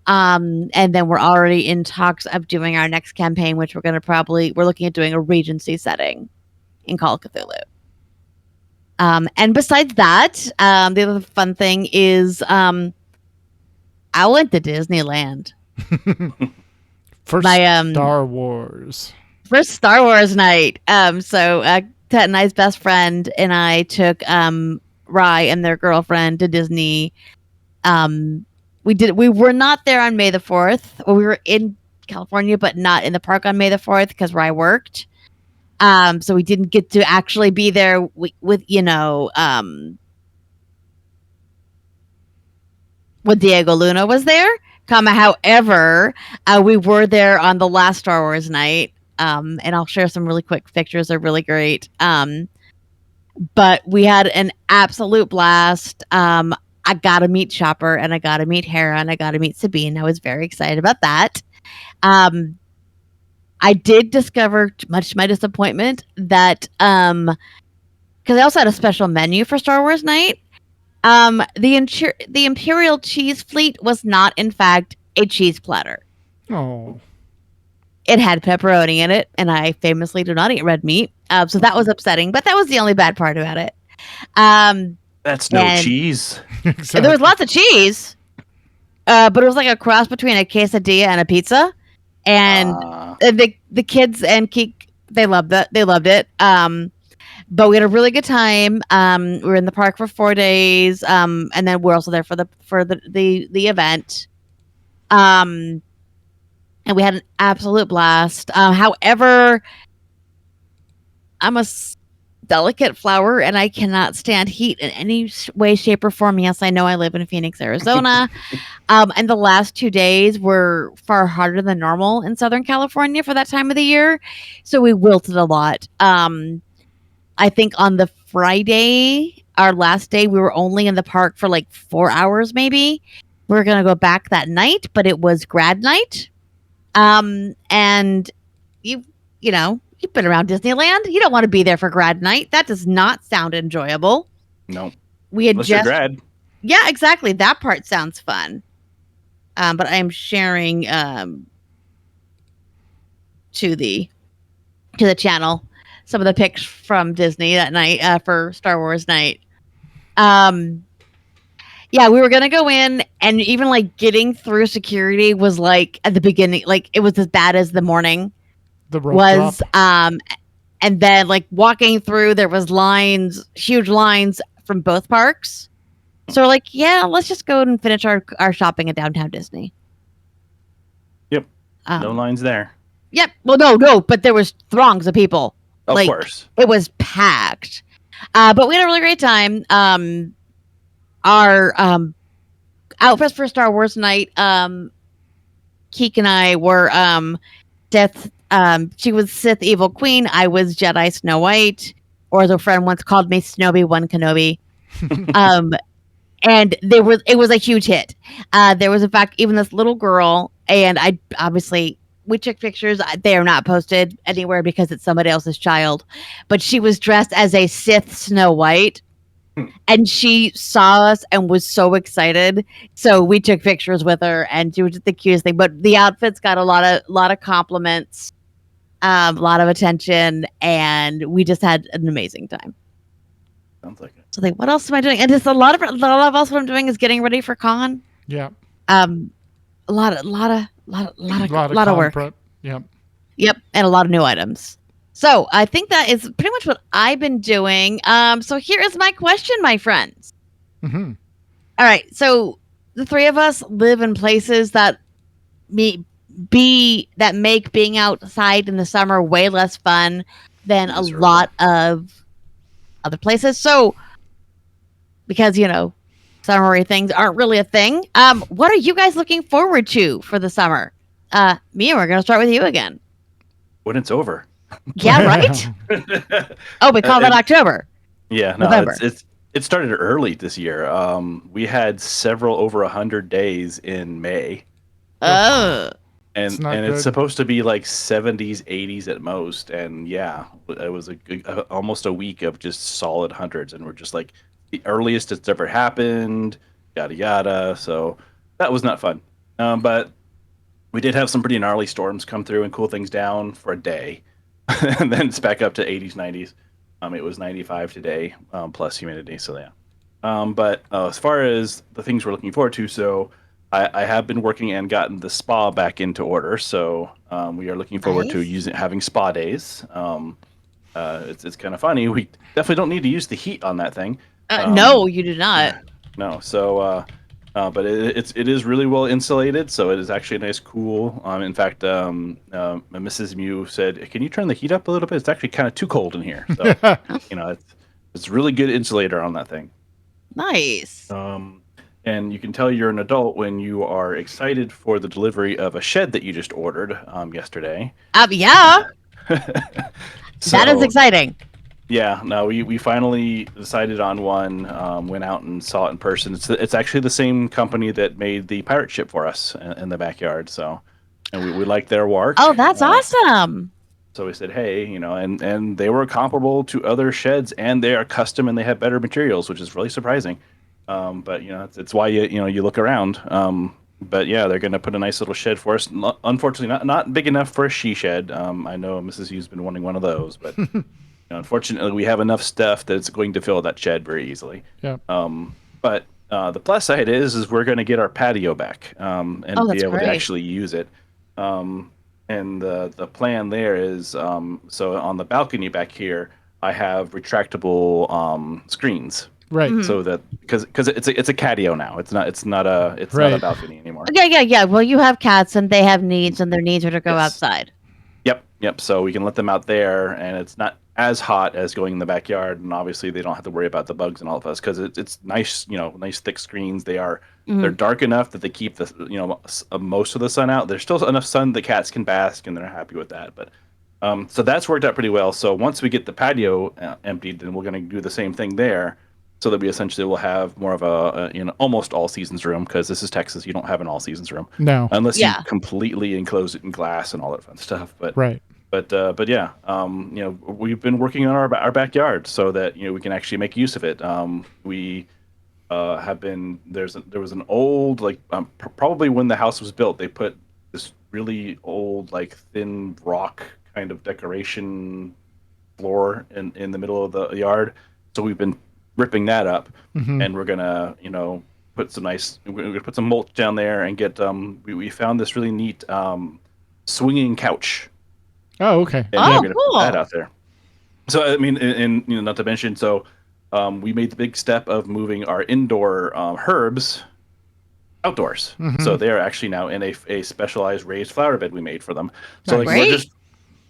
[SPEAKER 3] And then we're already in talks of doing our next campaign, which we're looking at doing a Regency setting in Call of Cthulhu. And besides that, the other fun thing is I went to Disneyland.
[SPEAKER 2] First Star Wars.
[SPEAKER 3] First Star Wars night. So Tet and I's best friend and I took Rye and their girlfriend to Disney. We were not there on May the 4th. Well, we were in California, but not in the park on May the 4th because Rye worked. So we didn't get to actually be there with when Diego Luna was there. However, we were there on the last Star Wars night, and I'll share some really quick pictures. They're really great. But we had an absolute blast. I got to meet Chopper, and I got to meet Hera, and I got to meet Sabine. I was very excited about that. I did discover, much to my disappointment, that because I also had a special menu for Star Wars night. The Imperial cheese fleet was not, in fact, a cheese platter.
[SPEAKER 2] Oh.
[SPEAKER 3] It had pepperoni in it, and I famously do not eat red meat. So that was upsetting, but that was the only bad part about it.
[SPEAKER 1] That's no cheese.
[SPEAKER 2] Exactly.
[SPEAKER 3] There was lots of cheese, but it was like a cross between a quesadilla and a pizza. And the kids and Keek, they loved it. But we had a really good time. We were in the park for 4 days, and then we're also there for the event. And we had an absolute blast. However, I'm a delicate flower, and I cannot stand heat in any way, shape, or form. Yes, I know I live in Phoenix, Arizona. And the last 2 days were far harder than normal in Southern California for that time of the year. So we wilted a lot. I think on the Friday, our last day, we were only in the park for like 4 hours, maybe. We were going to go back that night, but it was grad night. And you've been around Disneyland. You don't want to be there for grad night. That does not sound enjoyable.
[SPEAKER 1] No.
[SPEAKER 3] We had
[SPEAKER 1] Unless you're grad.
[SPEAKER 3] Yeah, exactly. That part sounds fun. But I am sharing to the channel some of the pics from Disney that night for Star Wars night. Yeah, we were gonna go in, and even like getting through security was like at the beginning, like it was as bad as the morning
[SPEAKER 2] The rope
[SPEAKER 3] was.
[SPEAKER 2] drop.
[SPEAKER 3] And then like walking through, there was huge lines from both parks. So we're like, yeah, let's just go and finish our shopping at Downtown Disney.
[SPEAKER 1] Yep. No lines there.
[SPEAKER 3] Yep. Well, no, but there was throngs of people.
[SPEAKER 1] Of course.
[SPEAKER 3] It was packed. But we had a really great time. Our outfits for Star Wars night, Keek and I were Sith. She was Sith Evil Queen. I was Jedi Snow White, or as a friend once called me, Snowy One Kenobi. And it was a huge hit. There was, in fact, even this little girl, and we took pictures. They are not posted anywhere because it's somebody else's child. But she was dressed as a Sith Snow White. And she saw us and was so excited. So we took pictures with her, and she was just the cutest thing. But the outfits got a lot of compliments, a lot of attention, and we just had an amazing time.
[SPEAKER 1] Sounds like it.
[SPEAKER 3] So what else am I doing? And just a lot of else what I'm doing is getting ready for con.
[SPEAKER 2] Yeah.
[SPEAKER 3] A lot of work.
[SPEAKER 2] Prep. Yep.
[SPEAKER 3] Yep, and a lot of new items. So I think that is pretty much what I've been doing. So here is my question, my friends.
[SPEAKER 2] Mm-hmm.
[SPEAKER 3] All right. So the three of us live in places that make being outside in the summer way less fun than a
[SPEAKER 1] Miserable.
[SPEAKER 3] lot of other places. So because summery things aren't really a thing. What are you guys looking forward to for the summer? Mia, we're gonna start with you again.
[SPEAKER 1] When it's over.
[SPEAKER 3] Yeah, right. Oh, we call that October.
[SPEAKER 1] Yeah, no,
[SPEAKER 3] November.
[SPEAKER 1] it started early this year. We had several over 100 days in May,
[SPEAKER 3] Oh,
[SPEAKER 2] It's not
[SPEAKER 1] and
[SPEAKER 2] good.
[SPEAKER 1] it's supposed to be like 70s, 80s at most. And yeah, it was almost a week of just solid hundreds, and we're just like the earliest it's ever happened, yada yada. So that was not fun. But we did have some pretty gnarly storms come through and cool things down for a day, and then it's back up to 80s, 90s. It was 95 today, plus humidity. So yeah. But as far as the things we're looking forward to, so I have been working and gotten the spa back into order. So we are looking forward to
[SPEAKER 3] Nice.
[SPEAKER 1] having spa days. It's kind of funny. We definitely don't need to use the heat on that thing.
[SPEAKER 3] no, you do not.
[SPEAKER 1] No. So, but it is really well insulated, so it is actually a nice cool. In fact, Mrs. Mew said, "Can you turn the heat up a little bit? It's actually kind of too cold in here." So, it's really good insulator on that thing.
[SPEAKER 3] Nice.
[SPEAKER 1] And you can tell you're an adult when you are excited for the delivery of a shed that you just ordered yesterday.
[SPEAKER 3] Yeah, that is
[SPEAKER 1] So,
[SPEAKER 3] exciting.
[SPEAKER 1] yeah, no, we finally decided on one. Went out and saw it in person. It's actually the same company that made the pirate ship for us in the backyard. So, and we like their work.
[SPEAKER 3] Oh, that's awesome.
[SPEAKER 1] So we said, hey, and they were comparable to other sheds, and they are custom and they have better materials, which is really surprising. But it's why you look around. But yeah, they're going to put a nice little shed for us. Unfortunately, not big enough for a she shed. I know Mrs. Hughes been wanting one of those, but unfortunately, we have enough stuff that it's going to fill that shed very easily.
[SPEAKER 2] Yeah.
[SPEAKER 1] But the plus side is we're going to get our patio back and
[SPEAKER 3] Oh,
[SPEAKER 1] be
[SPEAKER 3] that's
[SPEAKER 1] able to
[SPEAKER 3] great.
[SPEAKER 1] actually use it. And the plan there is so on the balcony back here, I have retractable screens.
[SPEAKER 2] Right.
[SPEAKER 3] Mhm.
[SPEAKER 1] So that because it's a catio now. It's not not a
[SPEAKER 2] Right.
[SPEAKER 1] balcony anymore.
[SPEAKER 3] Yeah. Well, you have cats, and they have needs, and their needs are to go
[SPEAKER 1] Yes.
[SPEAKER 3] outside.
[SPEAKER 1] Yep. So we can let them out there, and it's not as hot as going in the backyard. And obviously, they don't have to worry about the bugs and all of us because it's nice, nice thick screens. They're dark enough that they keep the most of the sun out. There's still enough sun the cats can bask, and they're happy with that. But so that's worked out pretty well. So once we get the patio emptied, then we're going to do the same thing there. So that we essentially will have more of a almost all seasons room because this is Texas. You don't have an all seasons room
[SPEAKER 2] No.
[SPEAKER 1] unless
[SPEAKER 3] Yeah.
[SPEAKER 1] you completely enclose it in glass and all that fun stuff. But
[SPEAKER 2] Right.
[SPEAKER 1] but yeah, we've been working on our backyard so that we can actually make use of it. We have been there was an old probably when the house was built they put this really old thin rock kind of decoration floor in the middle of the yard. So we've been ripping that up, and we're gonna put we're gonna put some mulch down there and get we found this really neat swinging couch.
[SPEAKER 2] Oh, okay.
[SPEAKER 1] And
[SPEAKER 3] Oh,
[SPEAKER 1] we're gonna
[SPEAKER 3] cool.
[SPEAKER 1] put that out there. So I mean, and not to mention, so we made the big step of moving our indoor herbs outdoors. So they are actually now in a specialized raised flower bed we made for them. So
[SPEAKER 2] Nice.
[SPEAKER 3] Great.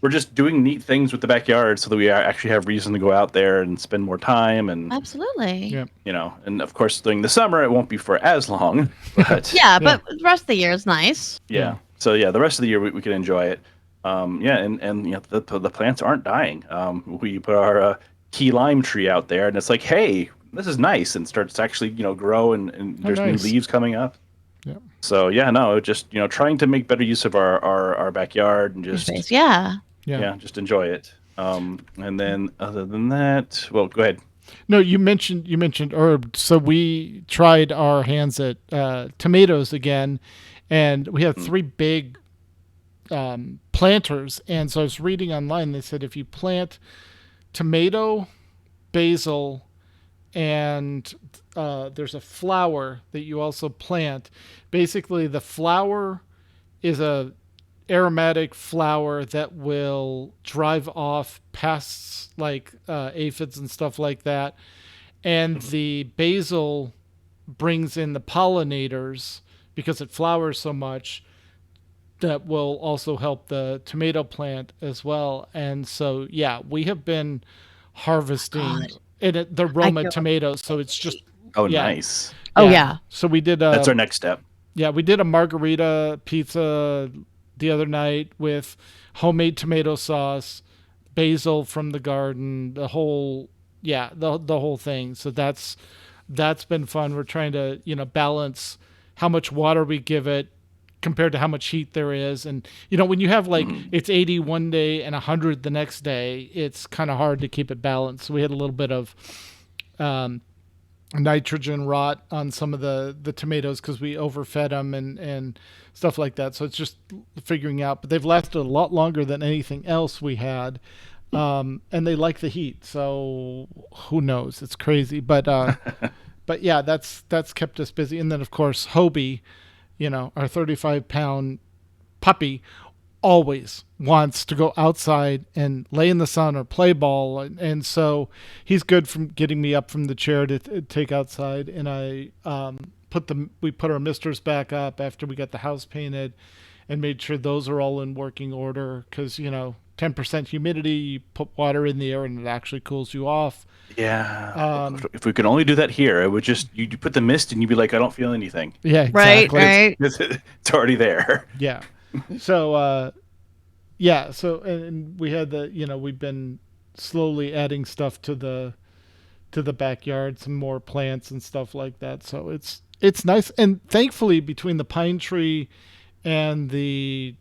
[SPEAKER 1] we're just doing neat things with the backyard so that we actually have reason to go out there and spend more time and
[SPEAKER 3] Absolutely.
[SPEAKER 2] Yeah.
[SPEAKER 1] and of course during the summer it won't be for as long, but
[SPEAKER 3] Yeah, but the rest of the year is nice.
[SPEAKER 1] yeah. So yeah, the rest of the year we can enjoy it. And the plants aren't dying. We put our key lime tree out there, and it's like, hey, this is nice, and starts to actually grow, and there's
[SPEAKER 2] nice.
[SPEAKER 1] new leaves coming up.
[SPEAKER 2] Yeah.
[SPEAKER 1] So yeah, no, just trying to make better use of our backyard and just
[SPEAKER 3] Space. Yeah.
[SPEAKER 2] Yeah.
[SPEAKER 1] just enjoy it. And then other than that, well, go ahead.
[SPEAKER 2] No, you mentioned herbs. So we tried our hands at tomatoes again, and we have three big planters. And so I was reading online. They said if you plant tomato, basil, and there's a flower that you also plant. Basically, the flower is aromatic flower that will drive off pests like aphids and stuff like that. And the basil brings in the pollinators because it flowers so much that will also help the tomato plant as well. And so, yeah, we have been harvesting the Roma tomatoes. So it's just,
[SPEAKER 1] Nice.
[SPEAKER 3] Oh, yeah.
[SPEAKER 2] So we did
[SPEAKER 1] That's our next step.
[SPEAKER 2] Yeah, we did a margarita pizza the other night with homemade tomato sauce, basil from the garden, the whole thing. So that's been fun. We're trying to, balance how much water we give it compared to how much heat there is. And, when you have it's 80 one day and 100 the next day, it's kind of hard to keep it balanced. So we had a little bit of nitrogen rot on some of the tomatoes because we overfed them and stuff like that. So it's just figuring out, but they've lasted a lot longer than anything else we had. And they like the heat. So who knows? It's crazy. But, but yeah, that's kept us busy. And then of course, Hobie, our 35-pound puppy always wants to go outside and lay in the sun or play ball. And so he's good from getting me up from the chair to take outside. And I we put our misters back up after we got the house painted and made sure those are all in working order. Cause 10% humidity, you put water in the air and it actually cools you off.
[SPEAKER 1] Yeah. If we could only do that here, it would just, you put the mist and you'd be like, I don't feel anything.
[SPEAKER 2] Yeah, exactly.
[SPEAKER 3] Right.
[SPEAKER 1] It's already there.
[SPEAKER 2] Yeah. So, so, and we had we've been slowly adding stuff to the backyard, some more plants and stuff like that. So it's nice. And thankfully between the pine tree and the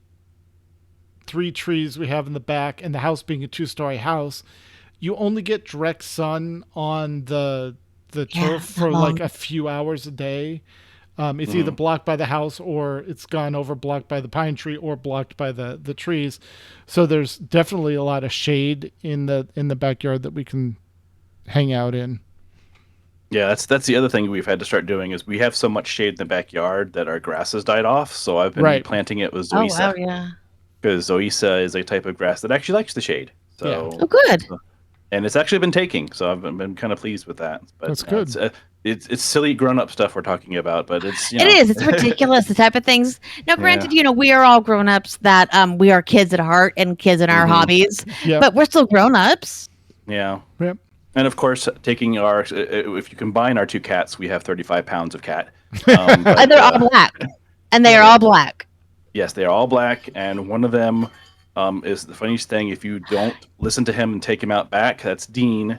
[SPEAKER 2] 3 trees we have in the back and the house being a 2-story house, you only get direct sun on the turf for like a few hours a day. It's either blocked by the house or it's gone over blocked by the pine tree or blocked by the trees. So there's definitely a lot of shade in the backyard that we can hang out in.
[SPEAKER 1] Yeah, that's the other thing we've had to start doing is we have so much shade in the backyard that our grass has died off. So I've been planting it with Zoysia.
[SPEAKER 3] Oh, wow, yeah.
[SPEAKER 1] Because Zoysia is a type of grass that actually likes the shade. So,
[SPEAKER 3] Oh, good.
[SPEAKER 1] And it's actually been taking, so I've been kind of pleased with that. But
[SPEAKER 2] that's good.
[SPEAKER 1] It's silly grown-up stuff we're talking about, but it's
[SPEAKER 3] It is. It's ridiculous, the type of things. Now, granted, we are all grown-ups that we are kids at heart and kids in our hobbies, but we're still grown-ups.
[SPEAKER 1] Yeah.
[SPEAKER 2] Yep.
[SPEAKER 1] And of course, taking if you combine our 2 cats, we have 35 pounds of cat. But,
[SPEAKER 3] and they're all black. And they are all black.
[SPEAKER 1] Yes, they are all black, and one of them is the funniest thing. If you don't listen to him and take him out back, that's Dean.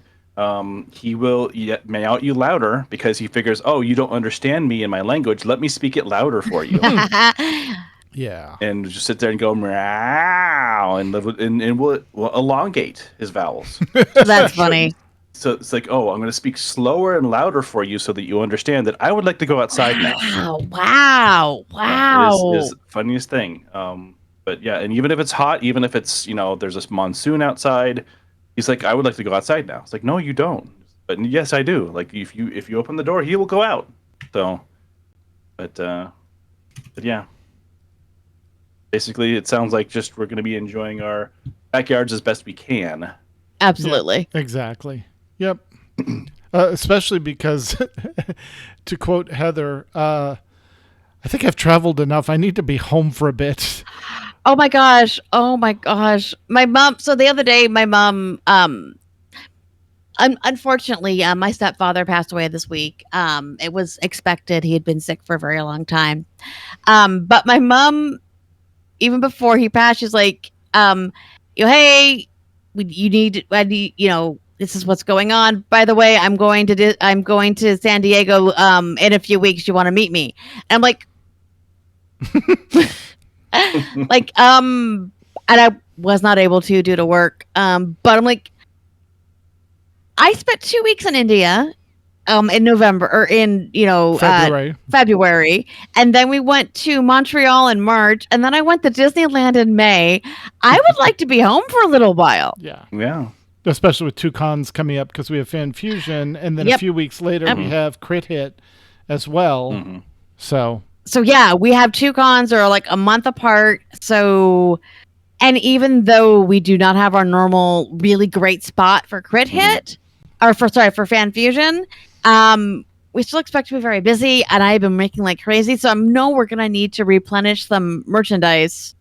[SPEAKER 1] He will meow at you louder because he figures, oh, you don't understand me and my language. Let me speak it louder for you.
[SPEAKER 2] Yeah.
[SPEAKER 1] And just sit there and go meow, and will elongate his vowels.
[SPEAKER 3] That's funny.
[SPEAKER 1] So it's like, oh, I'm going to speak slower and louder for you so that you understand that I would like to go outside now.
[SPEAKER 3] Wow.
[SPEAKER 1] It is the funniest thing. But yeah, and even if it's hot, even if it's, there's this monsoon outside, he's like, I would like to go outside now. It's like, no, you don't. But yes, I do. Like if you open the door, he will go out. So, but yeah. Basically, it sounds like just we're going to be enjoying our backyards as best we can.
[SPEAKER 3] Absolutely.
[SPEAKER 2] Yeah, exactly. Yep. Especially because, to quote Heather, I think I've traveled enough. I need to be home for a bit.
[SPEAKER 3] Oh my gosh. My mom. So the other day, my mom, unfortunately, my stepfather passed away this week. It was expected. He had been sick for a very long time. But my mom, even before he passed, she's like, hey, I need, this is what's going on. By the way, I'm going to San Diego in a few weeks. You want to meet me? And I'm like, and I was not able to due to work. But I'm like, I spent 2 weeks in India, in November or in, February. And then we went to Montreal in March. And then I went to Disneyland in May. I would like to be home for a little while.
[SPEAKER 2] Yeah.
[SPEAKER 1] Yeah.
[SPEAKER 2] Especially with 2 cons coming up because we have Fan Fusion. And then a few weeks later, we have Crit Hit as well.
[SPEAKER 1] Mm-hmm.
[SPEAKER 2] So,
[SPEAKER 3] So yeah, we have 2 cons that are like a month apart. So, and even though we do not have our normal really great spot for crit hit, or for Fan Fusion, we still expect to be very busy, and I've been making like crazy. So I know we're gonna need to replenish some merchandise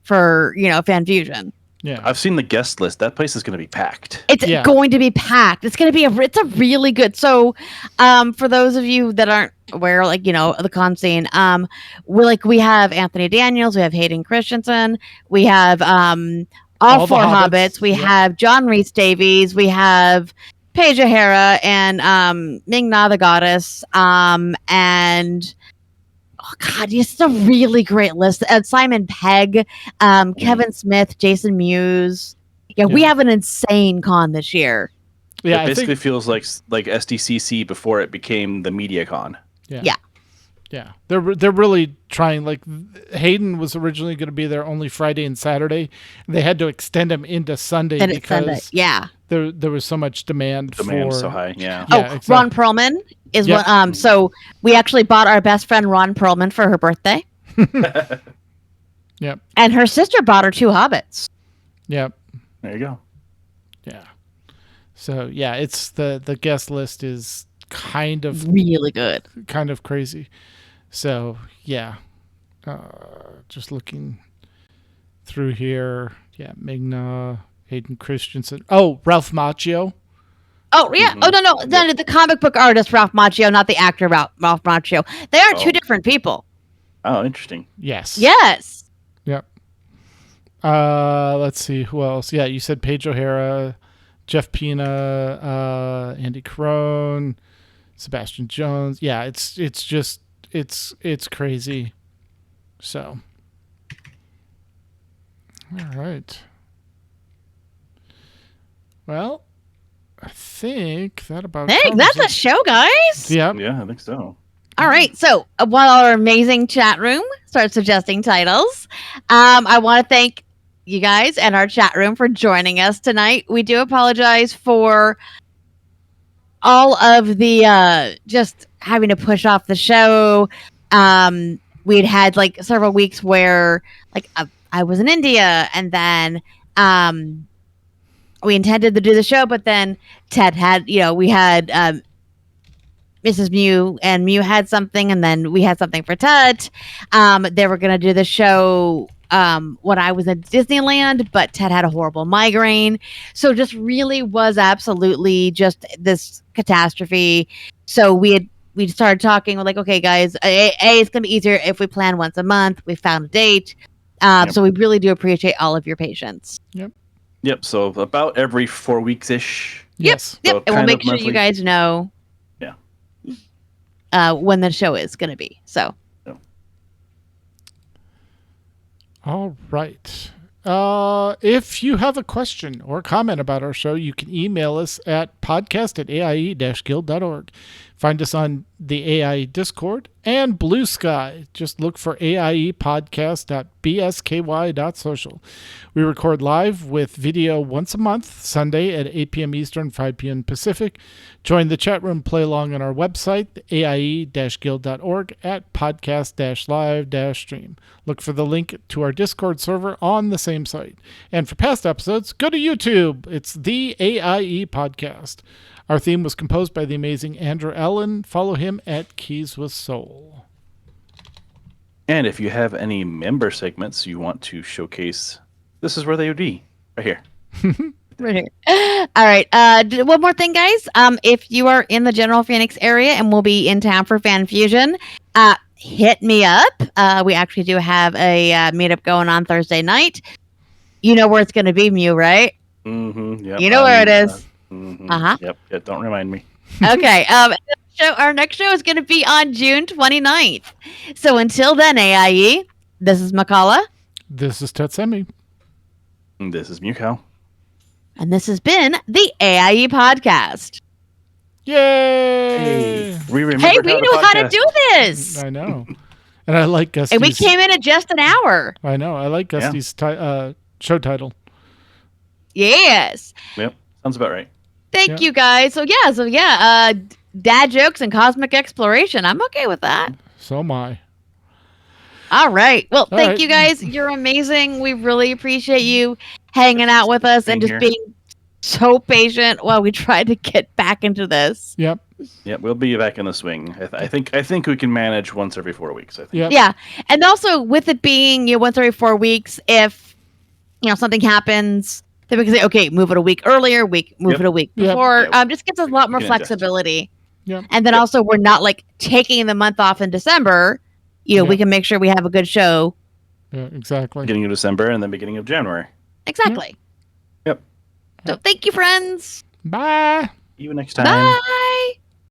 [SPEAKER 3] for Fan Fusion.
[SPEAKER 2] Yeah.
[SPEAKER 1] I've seen the guest list. That place is going to be packed.
[SPEAKER 3] It's going to be packed. It's going to be it's a really good. So, for those of you that aren't aware, like, the con scene, we have Anthony Daniels, we have Hayden Christensen, we have all 4 hobbits. We have John Rhys Davies, we have Paige O'Hara and Ming Na the Goddess, and oh God, it's a really great list. Simon Pegg, Kevin Smith, Jason Mewes. Yeah, we have an insane con this year.
[SPEAKER 1] Yeah, it basically feels like SDCC before it became the MediaCon.
[SPEAKER 2] Yeah. They're really trying. Like, Hayden was originally going to be there only Friday and Saturday. They had to extend him into Sunday because there was so much demand. Demand
[SPEAKER 1] was so high. Yeah.
[SPEAKER 3] Exactly. Ron Perlman is what. So we actually bought our best friend Ron Perlman for her birthday.
[SPEAKER 2] Yep.
[SPEAKER 3] And her sister bought her 2 hobbits.
[SPEAKER 2] Yep.
[SPEAKER 1] There you go.
[SPEAKER 2] Yeah. So yeah, it's the guest list is kind of
[SPEAKER 3] really good,
[SPEAKER 2] kind of crazy. So yeah, just looking through here. Yeah, Migna, Hayden Christensen. Oh, Ralph Macchio.
[SPEAKER 3] Oh yeah. Oh no, the comic book artist Ralph Macchio, not the actor Ralph Macchio. They are 2 different people.
[SPEAKER 1] Oh, interesting.
[SPEAKER 2] Yes.
[SPEAKER 3] Yes.
[SPEAKER 2] Yep. Let's see who else. Yeah, you said Paige O'Hara, Jeff Pina, Andy Crone, Sebastian Jones. Yeah, it's just it's crazy. So, all right. Well, I think that about.
[SPEAKER 3] Hey, that's a show, guys.
[SPEAKER 2] Yeah.
[SPEAKER 1] Yeah, I think so.
[SPEAKER 3] All right. So while our amazing chat room starts suggesting titles, I want to thank you guys and our chat room for joining us tonight. We do apologize for all of the just having to push off the show. We'd had like several weeks where like I was in India, and then we intended to do the show, but then Ted had, we had Mrs. Mew, and Mew had something, and then we had something for Ted. They were going to do the show when I was at Disneyland, but Ted had a horrible migraine. So just really was absolutely just this catastrophe. So we started talking. We're like, okay, guys, it's going to be easier if we plan once a month. We found a date. So we really do appreciate all of your patience.
[SPEAKER 1] Yep. So about every 4 weeks-ish.
[SPEAKER 2] Yes.
[SPEAKER 3] Yep.
[SPEAKER 1] So
[SPEAKER 3] and we'll make sure you guys know when the show is going to be. So.
[SPEAKER 2] All right. If you have a question or comment about our show, you can email us at podcast@aie-guild.org. Find us on the AIE Discord and Blue Sky. Just look for AIE Podcast.bsky.social. We record live with video once a month, Sunday at 8 p.m. Eastern, 5 p.m. Pacific. Join the chat room, play along on our website, aie-guild.org at podcast-live-stream. Look for the link to our Discord server on the same site. And for past episodes, go to YouTube. It's the AIE Podcast. Our theme was composed by the amazing Andrew Allen. Follow him at Keys with Soul.
[SPEAKER 1] And if you have any member segments you want to showcase, this is where they would be. Right here.
[SPEAKER 3] Right here. All right. One more thing, guys. If you are in the General Phoenix area and we'll be in town for Fan Fusion, hit me up. We actually do have a meetup going on Thursday night. You know where it's going to be, Mew, right?
[SPEAKER 1] Mm-hmm. Yep.
[SPEAKER 3] You know where it is.
[SPEAKER 1] Mm-hmm.
[SPEAKER 3] Uh-huh.
[SPEAKER 1] Yep. Yeah, don't remind me.
[SPEAKER 3] Okay. Our next show is going to be on June 29th. So until then, AIE, this is McCullough.
[SPEAKER 2] This is Tetsemi.
[SPEAKER 1] And this is Mewcow.
[SPEAKER 3] And this has been the AIE Podcast.
[SPEAKER 2] Yay!
[SPEAKER 1] We
[SPEAKER 3] know how to do this.
[SPEAKER 2] I know. And I like Gusty's.
[SPEAKER 3] And we came in at just an hour.
[SPEAKER 2] I know. I like Gusty's show title.
[SPEAKER 3] Yes.
[SPEAKER 1] Yep. Sounds about right.
[SPEAKER 3] Thank you, guys. So dad jokes and cosmic exploration. I'm okay with that.
[SPEAKER 2] So am I.
[SPEAKER 3] All right. Well,
[SPEAKER 2] All
[SPEAKER 3] thank
[SPEAKER 2] right.
[SPEAKER 3] you guys. You're amazing. We really appreciate you hanging out with us and
[SPEAKER 1] Being
[SPEAKER 3] just
[SPEAKER 1] here.
[SPEAKER 3] being so patient while we try to get back into this.
[SPEAKER 2] Yep.
[SPEAKER 1] Yeah, we'll be back in the swing. I think we can manage once every 4 weeks. I think.
[SPEAKER 2] Yep.
[SPEAKER 3] Yeah. And also with it being once every 4 weeks, if something happens, then we can say, okay, move it a week earlier, move it a week
[SPEAKER 2] Yep.
[SPEAKER 3] before.
[SPEAKER 1] Yeah.
[SPEAKER 3] Just gives us a lot more
[SPEAKER 1] We can adjust.
[SPEAKER 3] flexibility.
[SPEAKER 2] Yep.
[SPEAKER 3] And then also we're not like taking the month off in December. We
[SPEAKER 2] Yep.
[SPEAKER 3] can make sure we have a good show.
[SPEAKER 2] Yeah, exactly.
[SPEAKER 1] Beginning of December and then beginning of January.
[SPEAKER 3] Exactly.
[SPEAKER 1] Yep.
[SPEAKER 3] So thank you, friends.
[SPEAKER 2] Bye.
[SPEAKER 1] See you next time.
[SPEAKER 3] Bye.